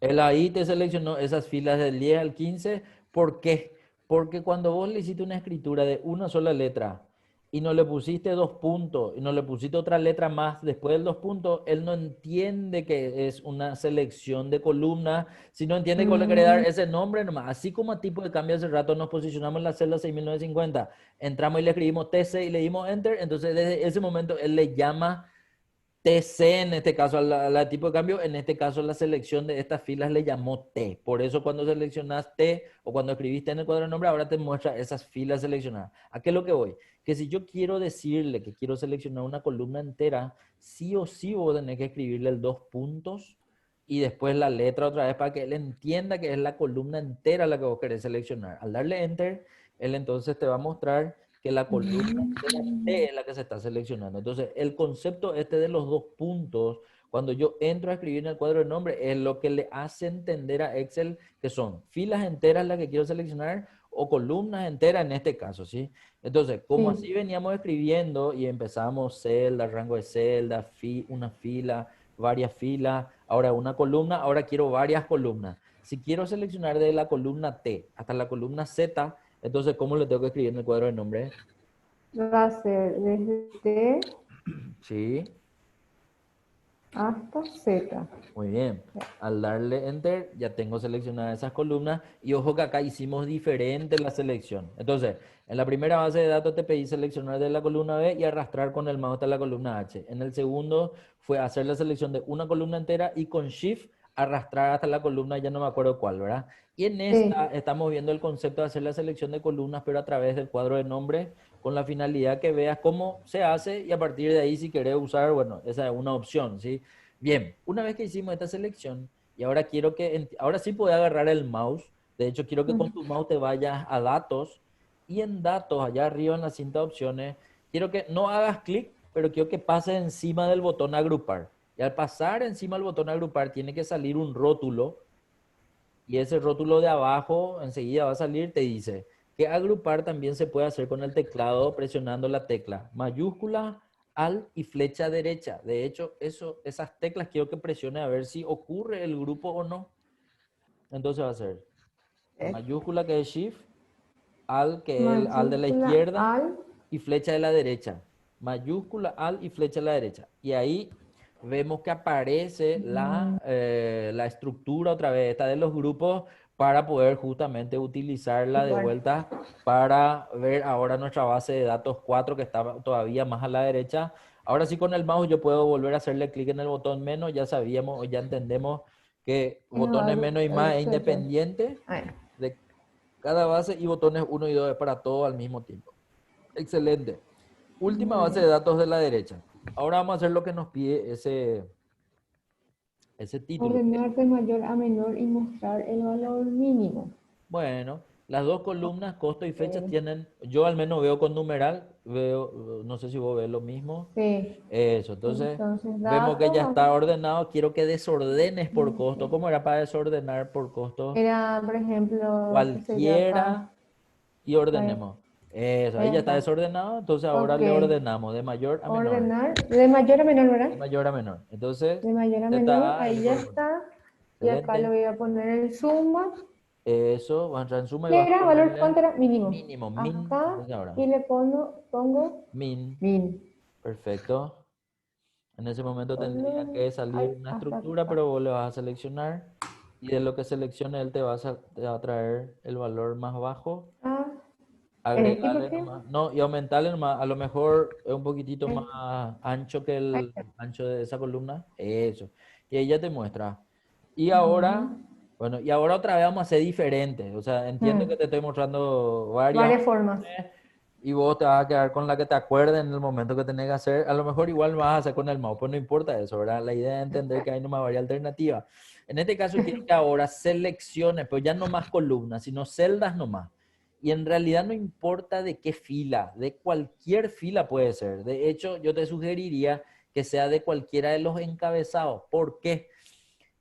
Él ahí te seleccionó esas filas del 10 al 15. ¿Por qué? Porque cuando vos le hiciste una escritura de una sola letra y no le pusiste 2 puntos y no le pusiste otra letra más después del 2 puntos, él no entiende que es una selección de columnas, sino entiende que vos le querés dar mm, ese nombre nomás. Así como a tipo de cambio hace rato nos posicionamos en la celda 6950, entramos y le escribimos TC y le dimos enter, entonces desde ese momento él le llama TC en este caso, a la tipo de cambio, en este caso la selección de estas filas le llamó T. Por eso cuando seleccionas T o cuando escribiste en el cuadro de nombre, ahora te muestra esas filas seleccionadas. ¿A qué es lo que voy? Que si yo quiero decirle que quiero seleccionar una columna entera, sí o sí vos tenés que escribirle el 2 puntos y después la letra otra vez para que él entienda que es la columna entera la que vos querés seleccionar. Al darle enter, él entonces te va a mostrar que la columna entera T es la que se está seleccionando. Entonces, el concepto este de los 2 puntos, cuando yo entro a escribir en el cuadro de nombre, es lo que le hace entender a Excel que son filas enteras las que quiero seleccionar o columnas enteras en este caso, ¿sí? Entonces, como sí. así veníamos escribiendo y empezamos celda, rango de celda, una fila, varias filas, ahora una columna, ahora quiero varias columnas. Si quiero seleccionar de la columna T hasta la columna Z, entonces, ¿cómo le tengo que escribir en el cuadro de nombre? Va a ser desde T Sí, hasta Z. muy bien. Al darle enter, ya tengo seleccionadas esas columnas. Y ojo que acá hicimos diferente la selección. Entonces, en la primera base de datos te pedí seleccionar de la columna B y arrastrar con el mouse hasta la columna H. En el segundo fue hacer la selección de una columna entera y con Shift arrastrar hasta la columna, ya no me acuerdo cuál, ¿verdad? Y en esta Sí. estamos viendo el concepto de hacer la selección de columnas, pero a través del cuadro de nombre, con la finalidad que veas cómo se hace y a partir de ahí si querés usar, bueno, esa es una opción, ¿sí? Bien, una vez que hicimos esta selección y ahora ahora sí puedes agarrar el mouse. De hecho, quiero que con tu mouse te vayas a datos Y en datos, allá arriba en la cinta de opciones, quiero que no hagas clic, pero quiero que pases encima del botón agrupar. Y al pasar encima del botón agrupar, tiene que salir un rótulo. Y ese rótulo de abajo enseguida va a salir, te dice que agrupar también se puede hacer con el teclado presionando la tecla mayúscula, alt y flecha derecha. De hecho, esas teclas quiero que presione a ver si ocurre el grupo o no. Entonces va a ser mayúscula que es shift, alt que es el alt de la mayúscula izquierda al, y flecha de la derecha. Mayúscula, alt y flecha de la derecha. Y ahí vemos que aparece la estructura otra vez, esta de los grupos, para poder justamente utilizarla de igual. vuelta para ver ahora nuestra base de datos 4 que está todavía más a la derecha. Ahora sí con el mouse yo puedo volver a hacerle clic en el botón menos, ya sabíamos o ya entendemos que Y me va a botones menos y más es seleccionar. independiente Ahí. de cada base y botones uno y 2 es para todo al mismo tiempo. Excelente. Última Muy base de bien. datos de la derecha. Ahora vamos a hacer lo que nos pide ese título. Ordenar de mayor a menor y mostrar el valor mínimo. Bueno, las dos columnas, costo y fecha, Ok. tienen, yo al menos veo con numeral, veo, no sé si vos ves lo mismo. Sí. Eso, entonces Entonces, vemos que ya datos. está ordenado. Quiero que desordenes por costo. ¿Cómo era para desordenar por costo? Era, por ejemplo, qué sé yo acá. Cualquiera y Ahí, ordenemos. Eso, ahí ahí ya está está. desordenado, entonces ahora Ok. le ordenamos de mayor a menor. Ordenar de mayor a menor, ¿verdad? De mayor a menor. Entonces, De mayor a ya menor, está, ahí ya está. Y acá le excelente. voy a poner el suma. Eso, vas a entrar en suma y ¿Qué vas a era? ¿Valor ponerle cuánto era? Mínimo. mínimo, min, Acá entonces ahora, y le pongo min, min. perfecto. En ese momento tendría Columna. que salir Ay, una hasta estructura, acá. pero vos le vas a seleccionar y de lo que seleccione él te va a traer el valor más bajo. Ah, ¿y por Agregarle qué? nomás, no, y aumentarle nomás, a lo mejor es un poquitito Ahí, más ancho que ahí el está. ancho de esa columna, eso, y ahí ya te muestra. Y ahora, Ujú. bueno, y ahora otra vez vamos a hacer diferente, o sea, entiendo que Mm, te estoy mostrando varias varias formas. opciones y vos te vas a quedar con la que te acuerdes en el momento que tenés que hacer, a lo mejor igual vas a hacer con el mouse, pues no importa eso, ¿verdad? La idea es entender que hay nomás varias alternativas. En este caso quiero que ahora selecciones, pero ya no más columnas, sino celdas nomás. Y en realidad no importa de qué fila, de cualquier fila puede ser. De hecho, yo te sugeriría que sea de cualquiera de los encabezados. ¿Por qué?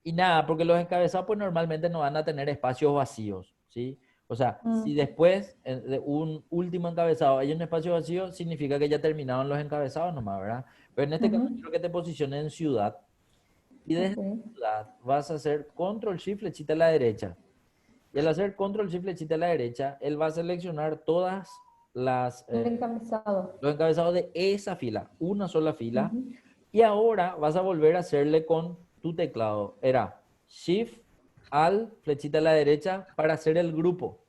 Y nada, porque los encabezados pues normalmente no van a tener espacios vacíos, ¿sí? O sea, si Mm, después de un último encabezado hay un espacio vacío, significa que ya terminaron los encabezados nomás, ¿verdad? Pero en este caso ujú. quiero que te posiciones en ciudad y desde Ok. ciudad vas a hacer control shift flechita a la derecha. Y al hacer control shift flechita a la derecha, él va a seleccionar todas El encabezado. los encabezados de esa fila, una sola fila. Ujú. Y ahora vas a volver a hacerle con tu teclado. Era shift al flechita a la derecha para hacer el grupo.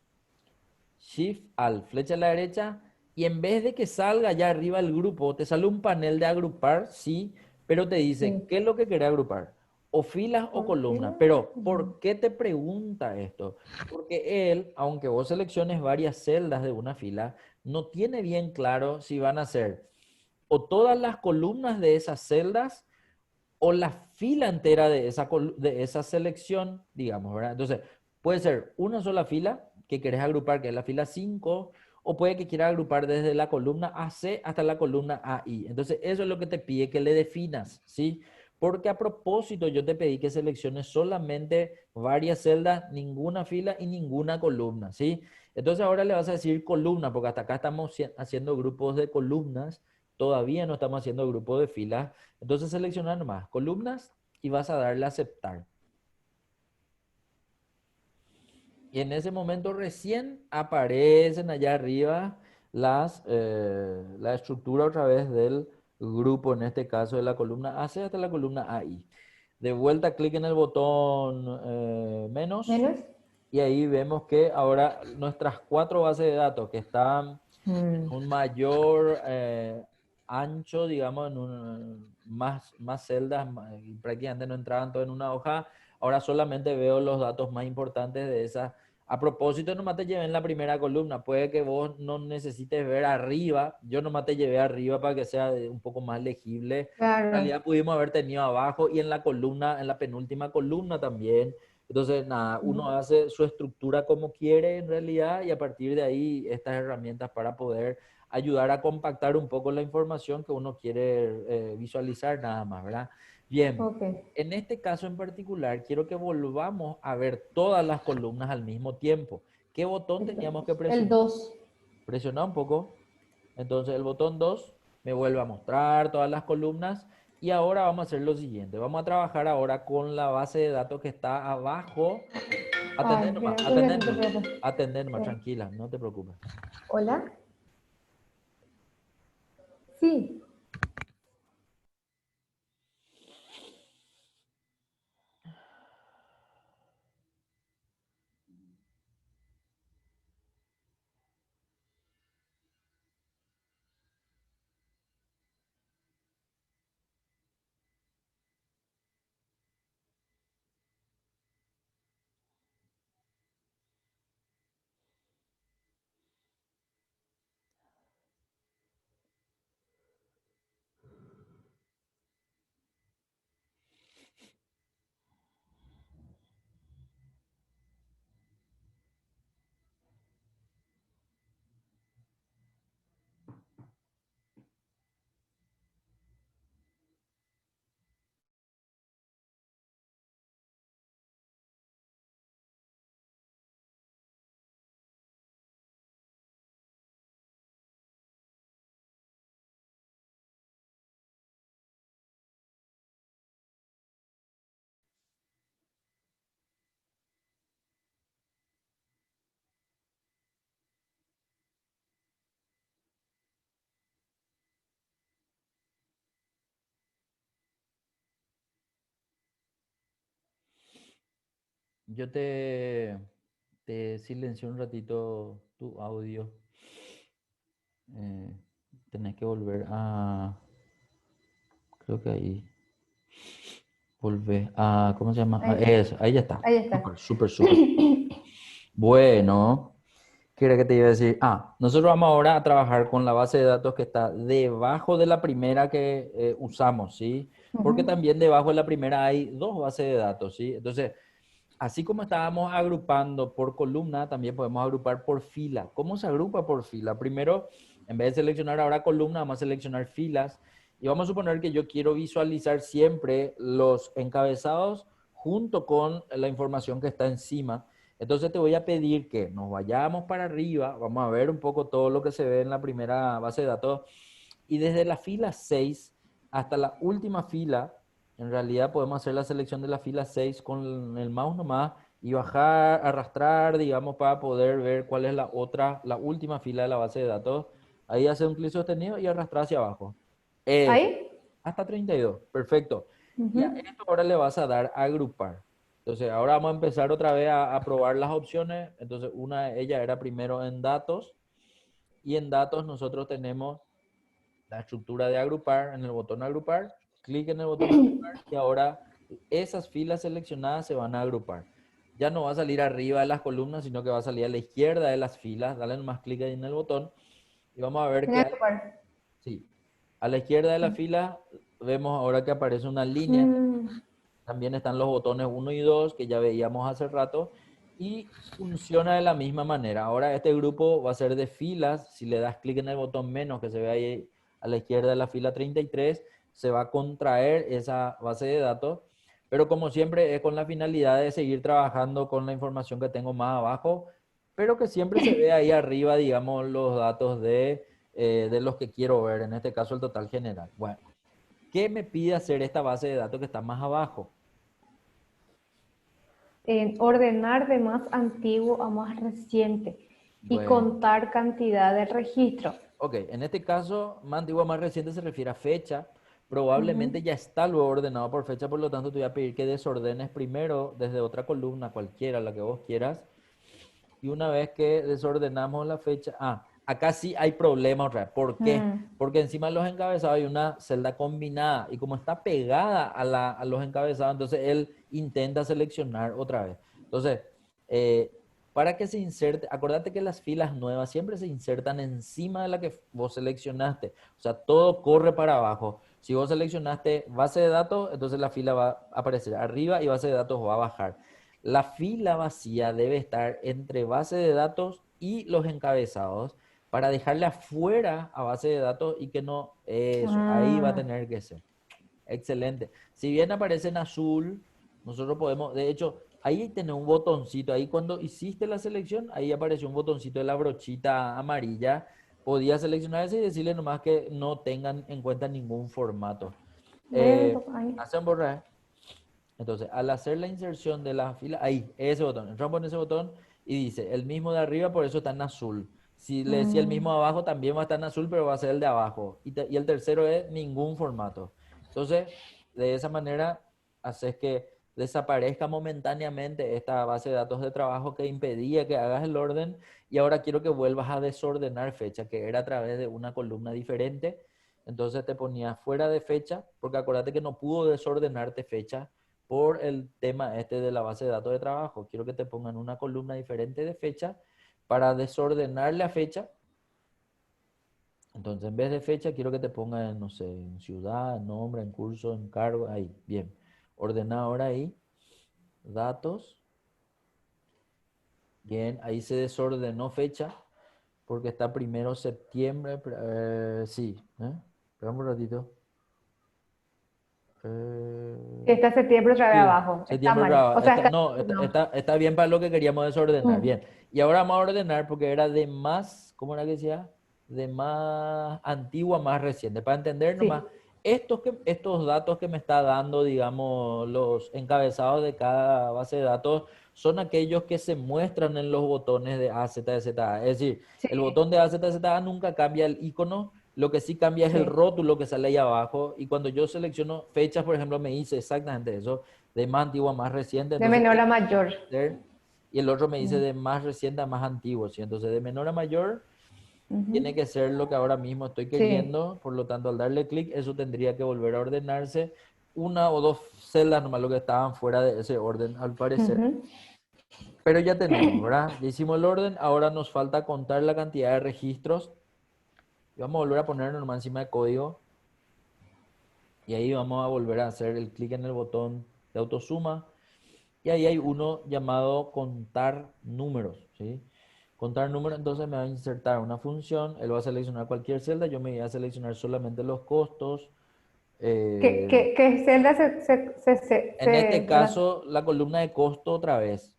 Shift al flecha a la derecha. Y en vez de que salga allá arriba el grupo, te sale un panel de agrupar, sí, pero te dice, Sí. ¿qué es lo que querés agrupar? O filas o Por columnas. fila. Pero, Ujú. ¿por qué te pregunta esto? Porque él, aunque vos selecciones varias celdas de una fila, no tiene bien claro si van a ser o todas las columnas de esas celdas o la fila entera de de esa selección, digamos, ¿verdad? Entonces, puede ser una sola fila que querés agrupar, que es la fila 5, o puede que quieras agrupar desde la columna AC hasta la columna AI. Entonces, eso es lo que te pide que le definas, ¿sí? Porque a propósito, yo te pedí que selecciones solamente varias celdas, ninguna fila y ninguna columna, ¿sí? Entonces, ahora le vas a decir columna, porque hasta acá estamos haciendo grupos de columnas, todavía no estamos haciendo grupos de filas. Entonces selecciona nomás columnas y vas a darle a aceptar. Y en ese momento recién aparecen allá arriba la estructura otra vez del grupo, en este caso de la columna AC hasta la columna AI. De vuelta, clic en el botón menos Menos. y ahí vemos que ahora nuestras cuatro bases de datos que están Mm, un mayor ancho, digamos, más celdas, y prácticamente no entraban todo en una hoja. Ahora solamente veo los datos más importantes de esa. A propósito, nomás te llevé en la primera columna. Puede que vos no necesites ver arriba. Yo nomás te llevé arriba para que sea un poco más legible. En claro. realidad pudimos haber tenido abajo y en la columna, en la penúltima columna también. Entonces, nada, uno hace su estructura como quiere en realidad y a partir de ahí estas herramientas para poder ayudar a compactar un poco la información que uno quiere visualizar nada más, ¿verdad? Bien, Ok. en este caso en particular quiero que volvamos a ver todas las columnas al mismo tiempo. ¿Qué botón teníamos que El presionar? 2. Presionar un poco. Entonces el botón 2 me vuelve a mostrar todas las columnas y ahora vamos a hacer lo siguiente. Vamos a trabajar ahora con la base de datos que está abajo. Ay, Atender nomás, espera, atender nomás. espera. Atender nomás, tranquila, no te preocupes. Hola. Sí. Yo te silencio un ratito tu audio. Eh, tenés que volver a... Creo que ahí. Volver a... ¿Cómo se llama? Ahí, Eso, ahí ya está. ahí está. Súper, súper, súper. Bueno, ¿qué era que te iba a decir? Nosotros vamos ahora a trabajar con la base de datos que está debajo de la primera que usamos, ¿sí? Porque Ujú. también debajo de la primera hay dos bases de datos, ¿sí? Entonces, así como estábamos agrupando por columna, también podemos agrupar por fila. ¿Cómo se agrupa por fila? Primero, en vez de seleccionar ahora columna, vamos a seleccionar filas y vamos a suponer que yo quiero visualizar siempre los encabezados junto con la información que está encima. Entonces te voy a pedir que nos vayamos para arriba, vamos a ver un poco todo lo que se ve en la primera base de datos y desde la fila 6 hasta la última fila, en realidad podemos hacer la selección de la fila 6 con el mouse nomás y bajar, arrastrar, digamos, para poder ver cuál es la otra, la última fila de la base de datos. Ahí hace un clic sostenido y arrastrar hacia abajo. Eso, Ahí. hasta 32, perfecto. Y a Ujú. esto ahora le vas a dar a agrupar. Entonces, ahora vamos a empezar otra vez a probar las opciones. Entonces, una de ellas era primero en datos. Y en datos nosotros tenemos la estructura de agrupar en el botón agrupar, clic en el botón agrupar y ahora esas filas seleccionadas se van a agrupar. Ya no va a salir arriba de las columnas, sino que va a salir a la izquierda de las filas. Dale más clic ahí en el botón y vamos a ver En que el hay, lugar. sí, a la izquierda de la fila vemos ahora que aparece una línea. Mm. También están los botones uno y 2 que ya veíamos hace rato y funciona de la misma manera. Ahora este grupo va a ser de filas. Si le das clic en el botón menos que se ve ahí a la izquierda de la fila 33, se va a contraer esa base de datos. Pero como siempre es con la finalidad de seguir trabajando con la información que tengo más abajo, pero que siempre se ve ahí arriba, digamos, los datos de los que quiero ver, en este caso el total general. Bueno, ¿qué me pide hacer esta base de datos que está más abajo? En ordenar de más antiguo a más reciente y Bueno, contar cantidad de registro. ok, en este caso, más antiguo, más reciente se refiere a fecha. Ujú. Probablemente ya está luego ordenado por fecha, por lo tanto te voy a pedir que desordenes primero desde otra columna, cualquiera, la que vos quieras. Y una vez que desordenamos la fecha, acá sí hay problema otra vez. ¿Por qué? Mm. Porque encima de los encabezados hay una celda combinada y como está pegada a los encabezados, entonces él intenta seleccionar otra vez. Entonces, eh, para que se inserte, acordate que las filas nuevas siempre se insertan encima de la que vos seleccionaste. O sea, todo corre para abajo. Si vos seleccionaste base de datos, entonces la fila va a aparecer arriba y base de datos va a bajar. La fila vacía debe estar entre base de datos y los encabezados para dejarle afuera a base de datos y que no, eso, ahí va a Ah, tener que ser. Excelente. Si bien aparece en azul, nosotros podemos, de hecho, ahí tiene un botoncito, ahí cuando hiciste la selección, ahí apareció un botoncito de la brochita amarilla. Podías seleccionar ese y decirle nomás que no tengan en cuenta ningún formato. voy a ahí. Hacen borrar. Entonces, al hacer la inserción de la fila, ahí, ese botón, entramos en ese botón y dice, el mismo de arriba, por eso está en azul. Si le decía el mismo Mm, de abajo, también va a estar en azul, pero va a ser el de abajo. Y el tercero es ningún formato. Entonces, de esa manera, haces que desaparezca momentáneamente esta base de datos de trabajo que impedía que hagas el orden y ahora quiero que vuelvas a desordenar fecha, que era a través de una columna diferente. Entonces te ponías fuera de fecha, porque acuérdate que no pudo desordenarte fecha por el tema este de la base de datos de trabajo. Quiero que te pongan una columna diferente de fecha para desordenar la fecha. Entonces, en vez de fecha, quiero que te pongan, no sé, en ciudad, en nombre, en curso, en cargo, ahí. Bien. Ordena ahora ahí. Datos. Bien, ahí se desordenó fecha porque está primero septiembre. Sí. Esperamos un ratito. que está septiembre otra vez Sí, abajo. Está septiembre mal. brava. O sea, está... No, No. está bien para lo que queríamos desordenar. Mm, Bien. Y ahora vamos a ordenar porque era de más, ¿cómo era que decía? De más antigua, más reciente. Para entender nomás, sí, estos datos que me está dando, digamos, los encabezados de cada base de datos, son aquellos que se muestran en los botones de A, Z, Z, A. Es decir, sí, el botón de A, Z, Z, A nunca cambia el icono. Lo que sí cambia es el sí. rótulo que sale ahí abajo. Y cuando yo selecciono fechas, por ejemplo, me dice exactamente eso de más antigua a más reciente, De entonces menor a este mayor. tiene que ser, y el otro me dice Mm, de más reciente a más antiguo, ¿sí? Entonces de menor a mayor tiene ujú, que ser lo que ahora mismo estoy sí. queriendo, por lo tanto al darle clic eso tendría que volver a ordenarse una o dos celdas nomás lo que estaban fuera de ese orden al parecer. Ujú. Pero ya tenemos, ¿verdad? Ya hicimos el orden, ahora nos falta contar la cantidad de registros. Y vamos a volver a poner nomás encima de código y ahí vamos a volver a hacer el clic en el botón de autosuma. Y ahí hay uno llamado contar números, ¿sí? Contar números, entonces me va a insertar una función, él va a seleccionar cualquier celda, yo me voy a seleccionar solamente los costos. eh, ¿Qué celda en este ¿verdad? caso, la columna de costo otra vez.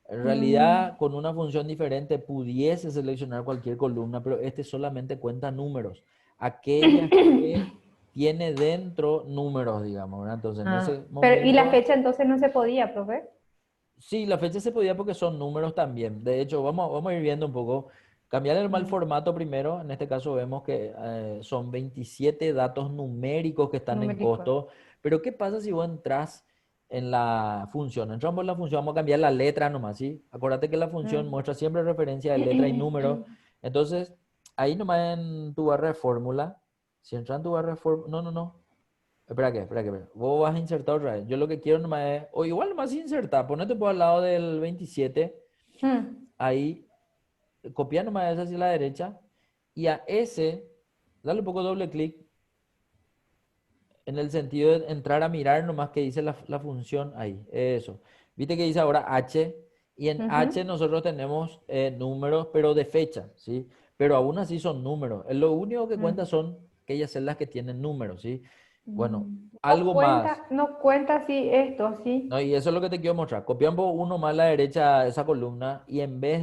En Mm, realidad, con una función diferente pudiese seleccionar cualquier columna, pero este solamente cuenta números. Aquellas que tiene dentro números, digamos, ¿verdad? Entonces, en ah, ese pero, ¿y la momento... fecha entonces no se podía, profe? Sí, la fecha se podía porque son números también. De hecho, vamos a ir viendo un poco. Cambiar el mal Mm, formato primero. En este caso vemos que son 27 datos numéricos que están en numérico. costo. Pero ¿qué pasa si vos entras en la función? Entramos en la función, vamos a cambiar la letra nomás, ¿sí? Acuérdate que la función Mm. muestra siempre referencia de letra y número. Entonces, ahí nomás en tu barra de fórmula, si entras en tu barra de fórmula, no, no, no. Espera que. Vos vas a insertar otra vez. Yo lo que quiero nomás es, o igual nomás insertar, ponete por al lado del 27, Mm, ahí, copia nomás ese hacia la derecha, y a ese, dale un poco doble clic, en el sentido de entrar a mirar nomás que dice la función ahí, eso. Viste que dice ahora H, y en H ujú, nosotros tenemos números, pero de fecha, ¿sí? Pero aún así son números. Lo único que cuenta mm, son aquellas celdas que tienen números, ¿sí? Bueno, No algo más. cuenta, no cuenta así esto, así. No, y eso es lo que te quiero mostrar. Copiamos uno más a la derecha de esa columna y en vez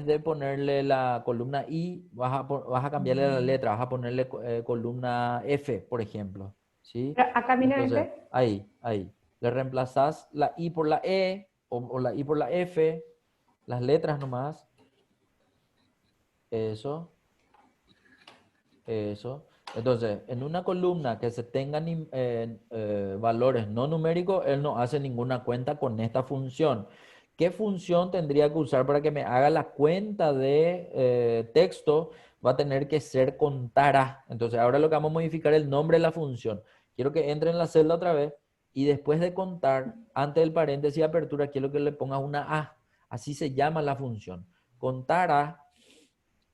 de ponerle la columna I, vas a cambiarle la Mm. letra, vas a ponerle columna F, por ejemplo. ¿Sí? Acá mira Entonces, este. ahí. Le reemplazas la I por la E o la I por la F, las letras nomás. Eso. Eso. Entonces, en una columna que se tengan valores no numéricos, él no hace ninguna cuenta con esta función. ¿Qué función tendría que usar para que me haga la cuenta de texto? Va a tener que ser contará. Entonces, ahora lo que vamos a modificar es el nombre de la función. Quiero que entre en la celda otra vez y después de contar, antes del paréntesis de apertura, quiero que le pongas una A. Así se llama la función. Contará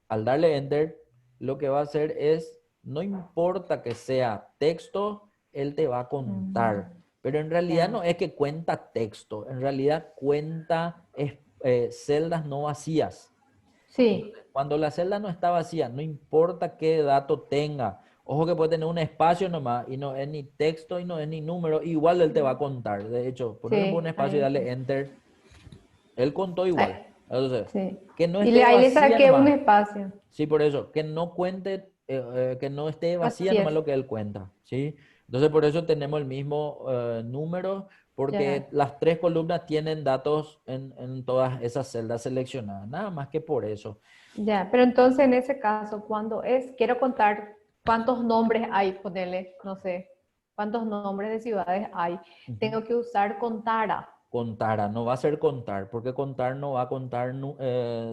al darle enter, lo que va a hacer es, no importa que sea texto, él te va a Mm, contar. pero en realidad Ya. no es que cuenta texto, en realidad cuenta celdas no vacías. Sí, Cuando la celda no está vacía, no importa qué dato tenga, ojo que puede tener un espacio nomás y no es ni texto y no es ni número, igual él te va a contar. De hecho, ponerle un sí, espacio y ahí darle sí. enter, él contó igual. Ahí, Entonces, sí. que no Y esté ahí le vacía saqué un nomás. espacio. Sí, por eso, que no cuente, que no esté vacía Así nomás es. lo que él cuenta, ¿sí? Entonces, por eso tenemos el mismo número, porque Ya. las tres columnas tienen datos en todas esas celdas seleccionadas, nada más que por eso. Ya, pero entonces en ese caso, cuando quiero contar cuántos nombres hay, ponerle, no sé, cuántos nombres de ciudades hay, Ujú. tengo que usar contara. Contara, no va a ser contar, porque contar no va a contar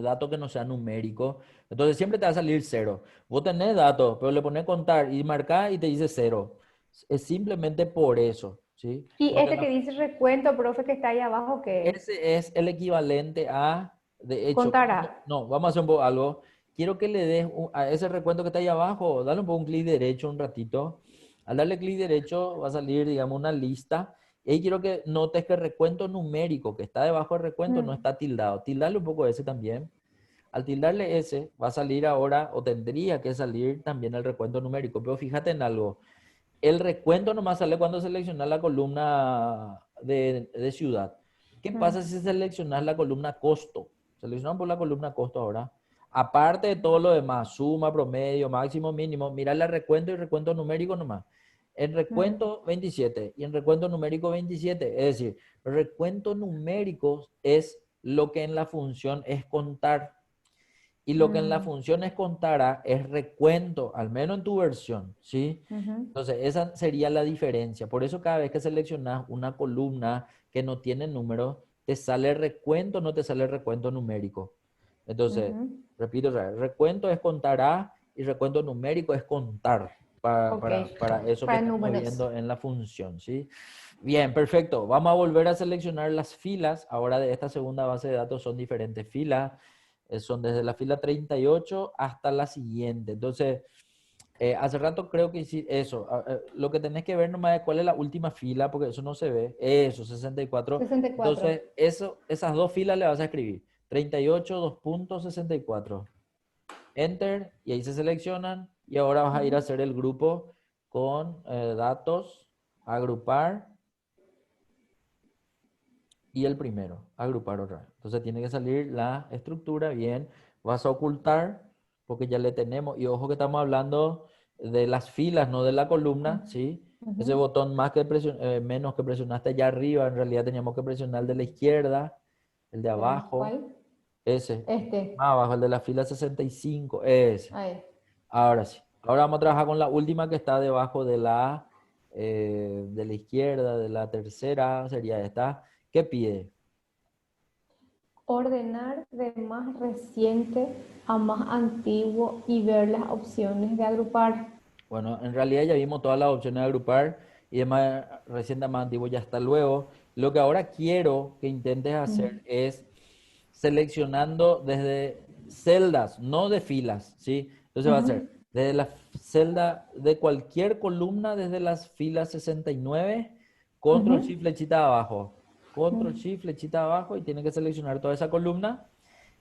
datos que no sean numéricos. Entonces siempre te va a salir cero. Vos tenés datos, pero le pones contar y marcar y te dice cero. Es simplemente por eso, ¿sí? Y Porque este que dice recuento, profe, que está ahí abajo, ¿qué es? ese es el equivalente a, de hecho, Contará. no, vamos a hacer un poco algo. Quiero que le des a ese recuento que está ahí abajo, dale un poco un clic derecho un ratito. Al darle clic derecho va a salir, digamos, una lista. Y ahí quiero que notes que el recuento numérico que está debajo del recuento no Mm, está tildado. Tildarle un poco ese también. Al tildarle ese, va a salir ahora, o tendría que salir también el recuento numérico. Pero fíjate en algo. El recuento nomás sale cuando seleccionas la columna de ciudad. ¿Qué pasa mm, si seleccionas la columna costo? Seleccionamos por la columna costo ahora. Aparte de todo lo demás, suma, promedio, máximo, mínimo, mira el recuento y recuento numérico nomás. En mm, recuento 27 y en recuento numérico 27. Es decir, recuento numérico es lo que en la función es contar. Y lo que en la mm, función es contará es recuento, al menos en tu versión, ¿sí? ujú, Entonces, esa sería la diferencia. Por eso cada vez que seleccionas una columna que no tiene números, te sale recuento, no te sale recuento numérico. Entonces, ujú. repito, otra vez, recuento es contará y recuento numérico es contar. Para, Ok, para eso que para estamos números. viendo en la función, ¿sí? Bien, perfecto. Vamos a volver a seleccionar las filas. Ahora de esta segunda base de datos son diferentes filas. Son desde la fila 38 hasta la siguiente. Entonces, hace rato creo que sí, eso. Lo que tenés que ver nomás es cuál es la última fila, porque eso no se ve. Eso, 64. 64. Entonces, esas dos filas le vas a escribir. 38, 2.64. Enter, y ahí se seleccionan. Y ahora vas a ir a Ujú. hacer el grupo con datos, agrupar y el primero, agrupar otra vez. Entonces tiene que salir la estructura bien. Vas a ocultar porque ya le tenemos. Y ojo que estamos hablando de las filas, no de la columna, ¿sí? Ese Ujú. botón menos que presionaste allá arriba, en realidad teníamos que presionar el de la izquierda, el de Ya, abajo, ¿cuál? ese. Este. Más abajo, el de la fila 65, ese. Ahí. Ahora sí. Ahora vamos a trabajar con la última que está debajo de la izquierda, de la tercera, sería esta. ¿Qué pide? Ordenar de más reciente a más antiguo y ver las opciones de agrupar. Bueno, en realidad ya vimos todas las opciones de agrupar y de más reciente a más antiguo ya está luego. Lo que ahora quiero que intentes hacer Mm, es seleccionando desde celdas, no de filas, ¿sí? Entonces va a ser ujú, desde la celda de cualquier columna, desde las filas 69, control ujú, shift flechita abajo, control mm. shift flechita abajo y tiene que seleccionar toda esa columna.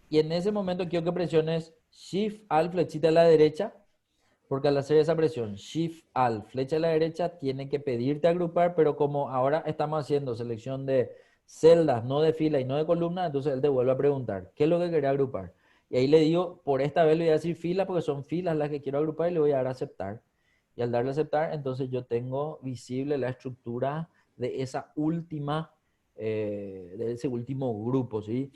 Y en ese momento quiero que presiones shift alt flechita a la derecha porque al hacer esa presión, Shift Alt, flecha a la derecha, tiene que pedirte agrupar, pero como ahora estamos haciendo selección de celdas, no de fila y no de columna, entonces él te vuelve a preguntar, ¿qué es lo que quería agrupar? Y ahí le digo, por esta vez le voy a decir fila porque son filas las que quiero agrupar y le voy a dar a aceptar. Y al darle a aceptar, entonces yo tengo visible la estructura de esa última, de ese último grupo, ¿sí?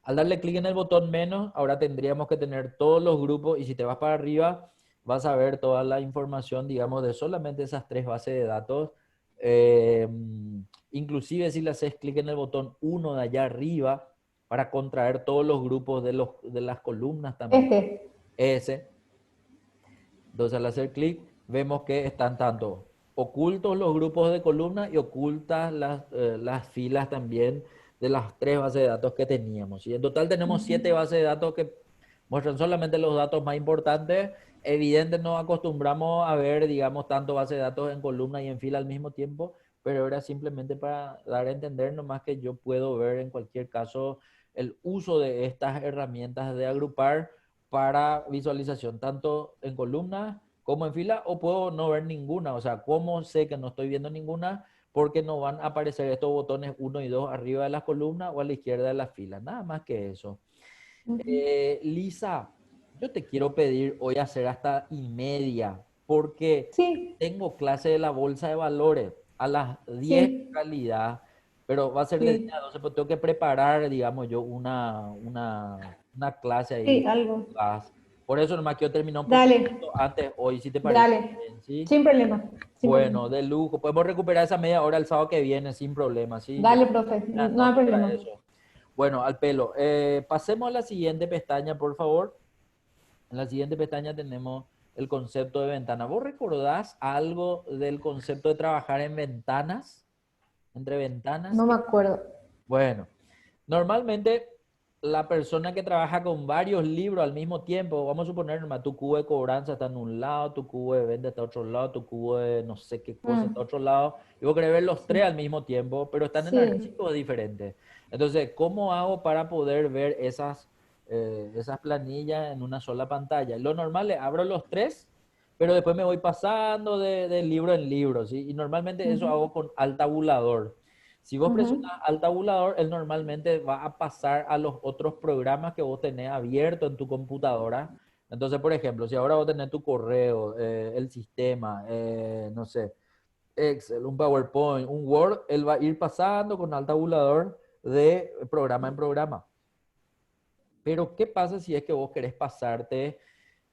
Al darle clic en el botón menos, ahora tendríamos que tener todos los grupos y si te vas para arriba, vas a ver toda la información, digamos, de solamente esas tres bases de datos. Eh, Inclusive si le haces clic en el botón uno de allá arriba para contraer todos los grupos de las columnas también. Este. Ese. Entonces al hacer clic vemos que están tanto ocultos los grupos de columna y ocultas las filas también de las tres bases de datos que teníamos. Y en total tenemos Ujú. 7 bases de datos que muestran solamente los datos más importantes. Evidente, no acostumbramos a ver, digamos, tanto bases de datos en columna y en fila al mismo tiempo, pero era simplemente para dar a entender nomás que yo puedo ver en cualquier caso el uso de estas herramientas de agrupar para visualización, tanto en columna como en fila, o puedo no ver ninguna. O sea, ¿cómo sé que no estoy viendo ninguna? Porque no van a aparecer estos botones 1 y 2 arriba de las columnas o a la izquierda de la fila. Nada más que eso. Ujú. Lisa, yo te quiero pedir hoy hacer hasta y media, porque Sí, tengo clase de la bolsa de valores a las 10 en sí, realidad, pero va a ser de 10 sí, a 12, pues tengo que preparar, digamos yo, una clase sí, ahí. algo. Por eso nomás quiero terminar un Dale, poquito antes hoy, si te parece dale, bien, ¿sí? sin problema, sin problema. Bueno, de lujo. Podemos recuperar esa media hora el sábado que viene sin problema, ¿sí? Yo Dale, profe, no hay anoto para problema. eso. Bueno, al pelo. Pasemos a la siguiente pestaña, por favor. En la siguiente pestaña tenemos el concepto de ventana. ¿Vos recordás algo del concepto de trabajar en ventanas? Entre ventanas. No me acuerdo. Bueno, normalmente la persona que trabaja con varios libros al mismo tiempo, vamos a suponer, nomás, tu cubo de cobranza está en un lado, tu cubo de venta está en otro lado, tu cubo de no sé qué cosa está en Mm, otro lado, y vos querés ver los tres sí, al mismo tiempo, pero están en sí. archivos diferentes. Entonces, ¿cómo hago para poder ver esas planillas en una sola pantalla? Lo normal es abro los tres, pero después me voy pasando de libro en libro, ¿sí? Y normalmente eso Ujú, hago con Alt tabulador. Si vos presionas ujú. al tabulador, él normalmente va a pasar a los otros programas que vos tenés abierto en tu computadora. Entonces, por ejemplo, si ahora vos tenés tu correo, el sistema, no sé, Excel, un PowerPoint, un Word, él va a ir pasando con al tabulador de programa en programa. Pero, ¿qué pasa si es que vos querés pasarte,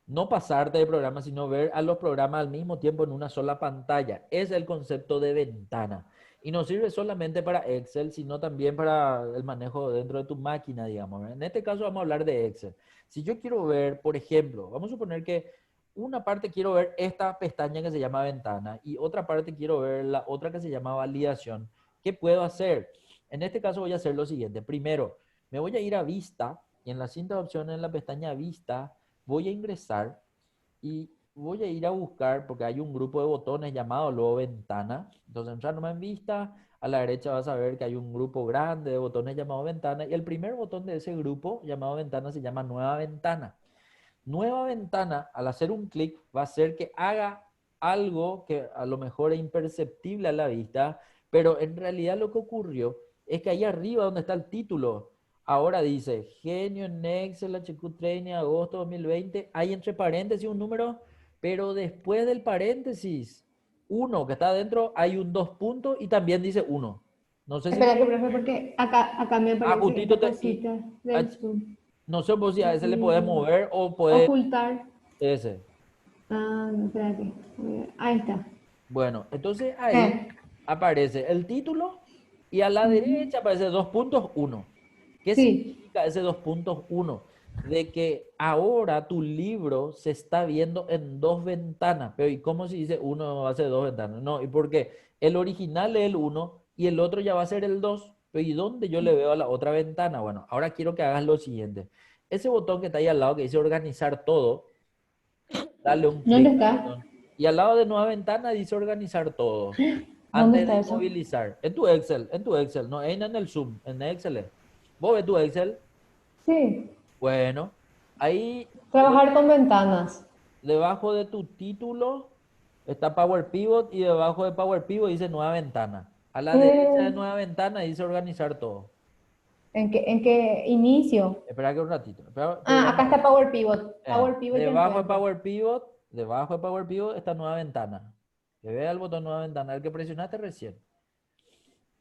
no pasarte de programa, sino ver a los programas al mismo tiempo en una sola pantalla? Es el concepto de ventana. Y no sirve solamente para Excel, sino también para el manejo dentro de tu máquina, digamos, ¿verdad? En este caso vamos a hablar de Excel. Si yo quiero ver, por ejemplo, vamos a suponer que una parte quiero ver esta pestaña que se llama ventana y otra parte quiero ver la otra que se llama validación. ¿Qué puedo hacer? En este caso voy a hacer lo siguiente. Primero, me voy a ir a vista y en la cinta de opciones en la pestaña vista voy a ingresar y voy a ir a buscar, porque hay un grupo de botones llamado luego ventana. Entonces, entrar nomás en vista, a la derecha vas a ver que hay un grupo grande de botones llamado ventana. Y el primer botón de ese grupo llamado ventana se llama nueva ventana. Nueva ventana, al hacer un clic, va a hacer que haga algo que a lo mejor es imperceptible a la vista, pero en realidad lo que ocurrió es que ahí arriba donde está el título, ahora dice Genio en Excel HQ Training agosto 2020, hay entre paréntesis un número, pero después del paréntesis, uno que está adentro, hay un dos puntos y también dice uno. No sé si Espera que, profe, porque acá me aparece justito esta cosita ah, del Zoom. no sé pues, si a ese le puedes Eh, mover o puede ocultar. ese. Ah, no, espérate. Ahí está. Bueno, entonces ahí Eh. aparece el título y a la Ujú. derecha aparece 2.1. ¿Qué Sí. significa ese 2.1? De que ahora tu libro se está viendo en dos ventanas. Pero ¿y cómo se dice uno hace dos ventanas? No, ¿y por qué? El original es el uno y el otro ya va a ser el 2. Pero ¿y dónde yo le veo a la otra ventana? Bueno, ahora quiero que hagas lo siguiente. Ese botón que está ahí al lado que dice organizar todo, dale un ¿Dónde clic al está? botón. Y al lado de nueva ventana dice organizar todo. ¿Dónde Antes de está eso? inmovilizar. En tu Excel, no en el Zoom, en Excel. ¿Vos ves tu Excel? Sí. Bueno, ahí Trabajar con ventanas. debajo de tu título está Power Pivot y debajo de Power Pivot dice nueva ventana. A la derecha de Eh, nueva ventana dice organizar todo. en qué inicio? Espera que un ratito. Ah, acá está Power Pivot. Power Pivot ya Debajo de encuentro. Power Pivot, debajo de Power Pivot está nueva ventana. Le ve al botón nueva ventana, el que presionaste recién.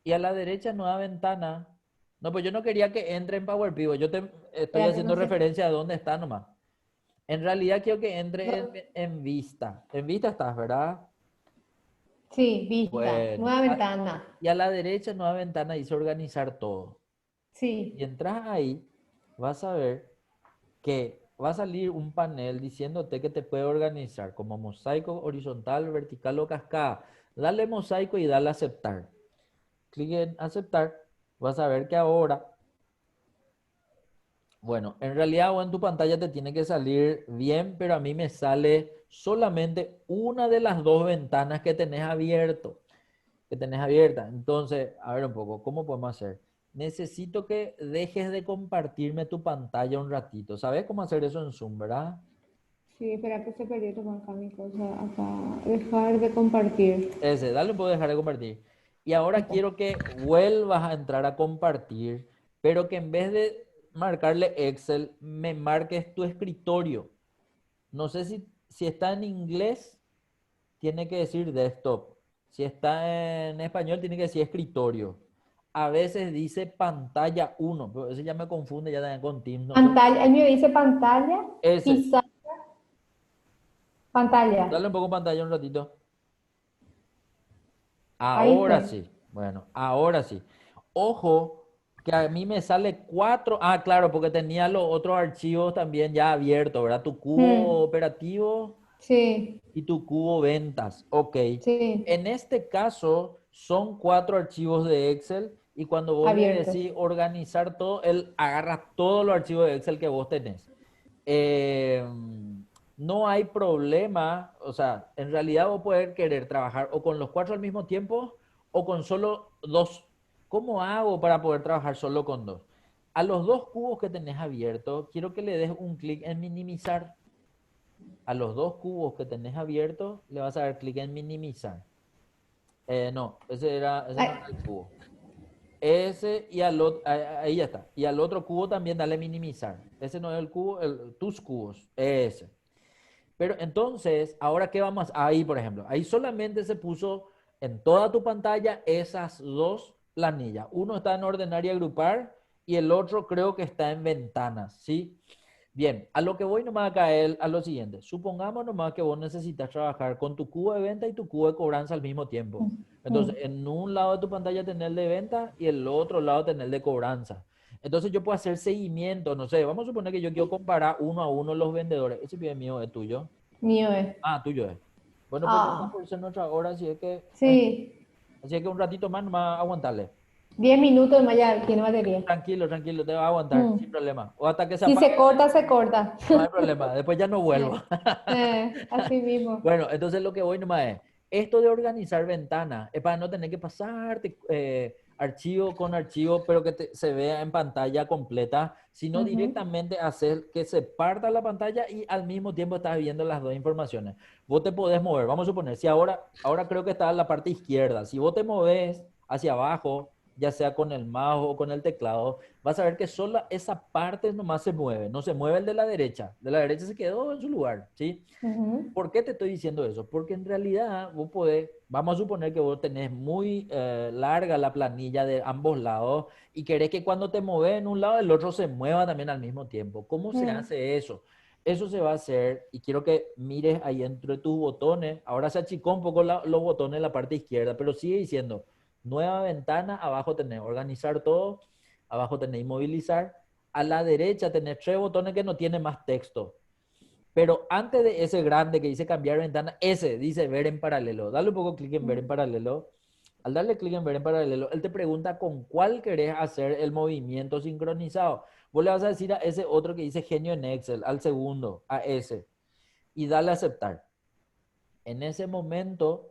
Y a la derecha nueva ventana. No, pues yo no quería que entre en Power Pivot. Yo te estoy Espérate, haciendo no sé. referencia a dónde está nomás. En realidad quiero que entre No- en vista. En vista estás, ¿verdad? sí, vista. Bueno. Nueva ventana. Y a la derecha nueva ventana dice organizar todo. Y Sí. entras ahí, vas a ver que va a salir un panel diciéndote que te puede organizar como mosaico horizontal, vertical o cascada. Dale mosaico y dale aceptar. Clic en aceptar. Vas a ver que ahora, bueno, en realidad o en tu pantalla te tiene que salir bien, pero a mí me sale solamente una de las dos ventanas que tenés abierto. que tenés abierta. Entonces, a ver un poco, ¿cómo podemos hacer? Necesito que dejes de compartirme tu pantalla un ratito. ¿Sabes cómo hacer eso en Zoom, verdad? Sí, espera que se perdió tomar acá mi cosa. Acá, dejar de compartir. Ese, dale un poco de dejar de compartir. Y ahora Acá. quiero que vuelvas a entrar a compartir, pero que en vez de marcarle Excel, me marques tu escritorio. No sé si está en inglés, tiene que decir desktop. Si está en español, tiene que decir escritorio. A veces dice pantalla uno, pero eso ya me confunde ya también con Teams. No sé. Pantalla, el mío dice pantalla Ese, y pantalla. dale un poco pantalla un ratito. Ahí Ahora estoy. sí. Bueno, ahora sí. Ojo, que a mí me sale cuatro. Ah, claro, porque tenía los otros archivos también ya abiertos, ¿verdad? Tu cubo Mm, operativo sí, y tu cubo ventas. Ok. sí, En este caso, son cuatro archivos de Excel y cuando vos le abiertos. decís organizar todo, él agarra todos los archivos de Excel que vos tenés. Eh, no hay problema, o sea, en realidad vos podés querer trabajar o con los cuatro al mismo tiempo o con solo dos. ¿Cómo hago para poder trabajar solo con dos? A los dos cubos que tenés abiertos, quiero que le des un clic en minimizar. A los dos cubos que tenés abiertos, le vas a dar clic en minimizar. No, ese no Ay, era el cubo. Ese y al otro, ahí ya está. Y al otro cubo también dale minimizar. Ese no es el cubo, tus cubos. Ese. Pero entonces, ahora qué vamos, ahí por ejemplo, ahí solamente se puso en toda tu pantalla esas dos planillas. Uno está en ordenar y agrupar y el otro creo que está en ventanas, ¿sí? Bien, a lo que voy nomás acá es a lo siguiente. Supongamos nomás que vos necesitas trabajar con tu cubo de venta y tu cubo de cobranza al mismo tiempo. Entonces, mm, en un lado de tu pantalla tener el de venta y el otro lado tener el de cobranza. Entonces, yo puedo hacer seguimiento, no sé, vamos a suponer que yo quiero comparar uno a uno los vendedores. Ese bien mío es tuyo. mío es. Ah, tuyo es. Bueno, pues ya está Ah, por ser nuestra hora, sí. así es que un ratito más nomás aguantarle. 10 minutos más ya tiene batería. Tranquilo, tranquilo, te va a aguantar, sin Mm. problema. O hasta que se Si apague, se corta, se corta. no hay problema. Después ya no vuelvo. Así mismo. Bueno, entonces lo que voy nomás es, esto de organizar ventanas es para no tener que pasarte archivo con archivo, pero que se vea en pantalla completa, sino Ujú. directamente hacer que se parta la pantalla y al mismo tiempo estás viendo las dos informaciones. Vos te podés mover, vamos a suponer, si ahora creo que está en la parte izquierda, si vos te moves hacia abajo, ya sea con el mouse o con el teclado, vas a ver que solo esa parte nomás se mueve, no se mueve el de la derecha. De la derecha se quedó en su lugar, ¿sí? Ujú. ¿Por qué te estoy diciendo eso? Porque en realidad vos podés, vamos a suponer que vos tenés muy larga la planilla de ambos lados y querés que cuando te mueves en un lado el otro se mueva también al mismo tiempo. ¿Cómo se Mm. hace eso? Eso se va a hacer y quiero que mires ahí entre tus botones. Ahora se achicó un poco los botones en la parte izquierda, pero sigue diciendo nueva ventana, abajo tenés organizar todo, abajo tenés inmovilizar. A la derecha tenés tres botones que no tienen más texto. Pero antes de ese grande que dice cambiar ventana, ese dice ver en paralelo. Dale un poco clic en ver en paralelo. Al darle clic en ver en paralelo, él te pregunta con cuál querés hacer el movimiento sincronizado. Vos le vas a decir a ese otro que dice genio en Excel, al segundo, a ese, y dale a aceptar. En ese momento,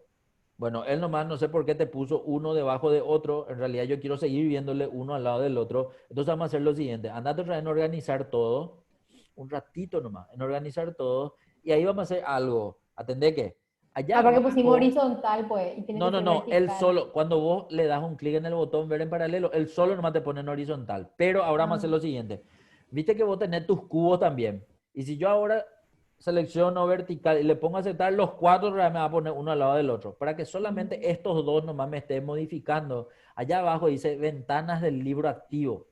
bueno, él nomás no sé por qué te puso uno debajo de otro. En realidad yo quiero seguir viéndole uno al lado del otro. Entonces vamos a hacer lo siguiente. Andate otra vez en organizar todo. Un ratito nomás, en organizar todo. Y ahí vamos a hacer algo. Atendé que allá Aparte que pusimos abajo, horizontal, pues, y tiene no, que no, ser no, él vertical. solo, cuando vos le das un clic en el botón ver en paralelo, él solo nomás te pone en horizontal. Pero ahora vamos a hacer Ah, lo siguiente. Viste que vos tenés tus cubos también. Y si yo ahora selecciono vertical y le pongo a aceptar, los cuatro me va a poner uno al lado del otro. Para que solamente mm. estos dos nomás me estén modificando. Allá abajo dice ventanas del libro activo.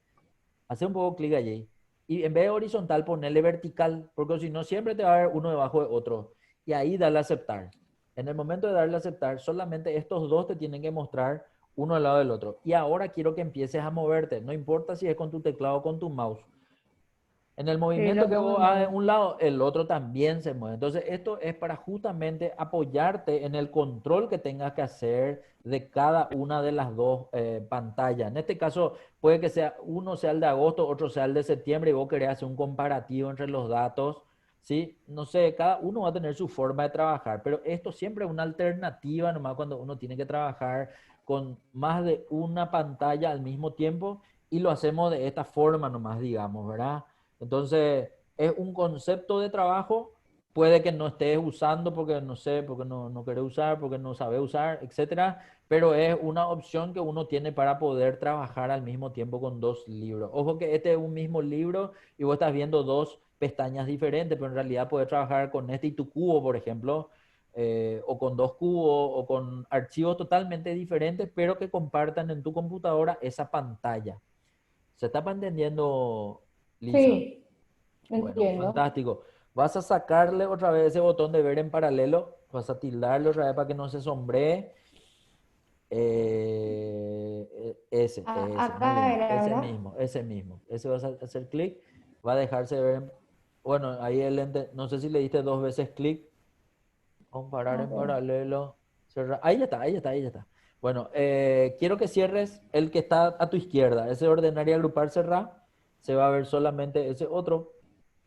Hace un poco clic allí. Y en vez de horizontal, ponerle vertical, porque si no, siempre te va a ver uno debajo de otro. Y ahí dale a aceptar. En el momento de darle a aceptar, solamente estos dos te tienen que mostrar uno al lado del otro. Y ahora quiero que empieces a moverte. No importa si es con tu teclado o con tu mouse. En el Sí, movimiento los que dos me vos hagas en muevo. un lado, el otro también se mueve. Entonces, esto es para justamente apoyarte en el control que tengas que hacer de cada una de las dos pantallas. En este caso, puede que sea uno sea el de agosto, otro sea el de septiembre y vos querés hacer un comparativo entre los datos, ¿sí? No sé, cada uno va a tener su forma de trabajar, pero esto siempre es una alternativa nomás cuando uno tiene que trabajar con más de una pantalla al mismo tiempo y lo hacemos de esta forma nomás, digamos, ¿verdad? Entonces, es un concepto de trabajo, puede que no estés usando porque no sé, porque no querés usar, porque no sabes usar, etcétera, pero es una opción que uno tiene para poder trabajar al mismo tiempo con dos libros. Ojo que este es un mismo libro y vos estás viendo dos pestañas diferentes, pero en realidad puedes trabajar con este y tu cubo, por ejemplo, o con dos cubos, o con archivos totalmente diferentes, pero que compartan en tu computadora esa pantalla. ¿Se está entendiendo, Lisa? Sí, Bueno, entiendo. fantástico. Vas a sacarle otra vez ese botón de ver en paralelo, vas a tildarle otra vez para que no se sombree. Ese, Acá muy bien, era, ¿verdad? ese mismo. Ese vas a hacer clic, va a dejarse ver. Bueno, ahí el lente, no sé si le diste dos veces clic, comparar A en ver. paralelo, cerrar. Ahí ya está, ahí ya está, ahí ya está. Bueno, quiero que cierres el que está a tu izquierda, ese ordenar y agrupar, cerrar. Se va a ver solamente ese otro,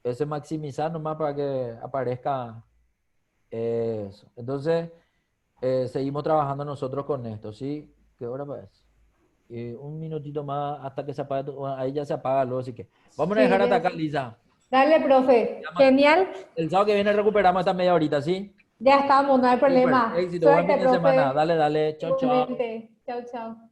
ese maximizar nomás para que aparezca eso. Entonces, seguimos trabajando nosotros con esto, ¿sí? ¿Qué hora es? Un minutito más hasta que se apague. Bueno, ahí ya se apaga luego, así que vamos a dejar Sí, hasta ya. acá, Lisa. Dale, profe. Genial. El sábado que viene recuperamos esta media horita, ¿sí? Ya estamos, no hay Súper, problema. éxito, buen fin Suerte, de semana. profe. Dale, dale, chao, chao. Igualmente. Chao, chao.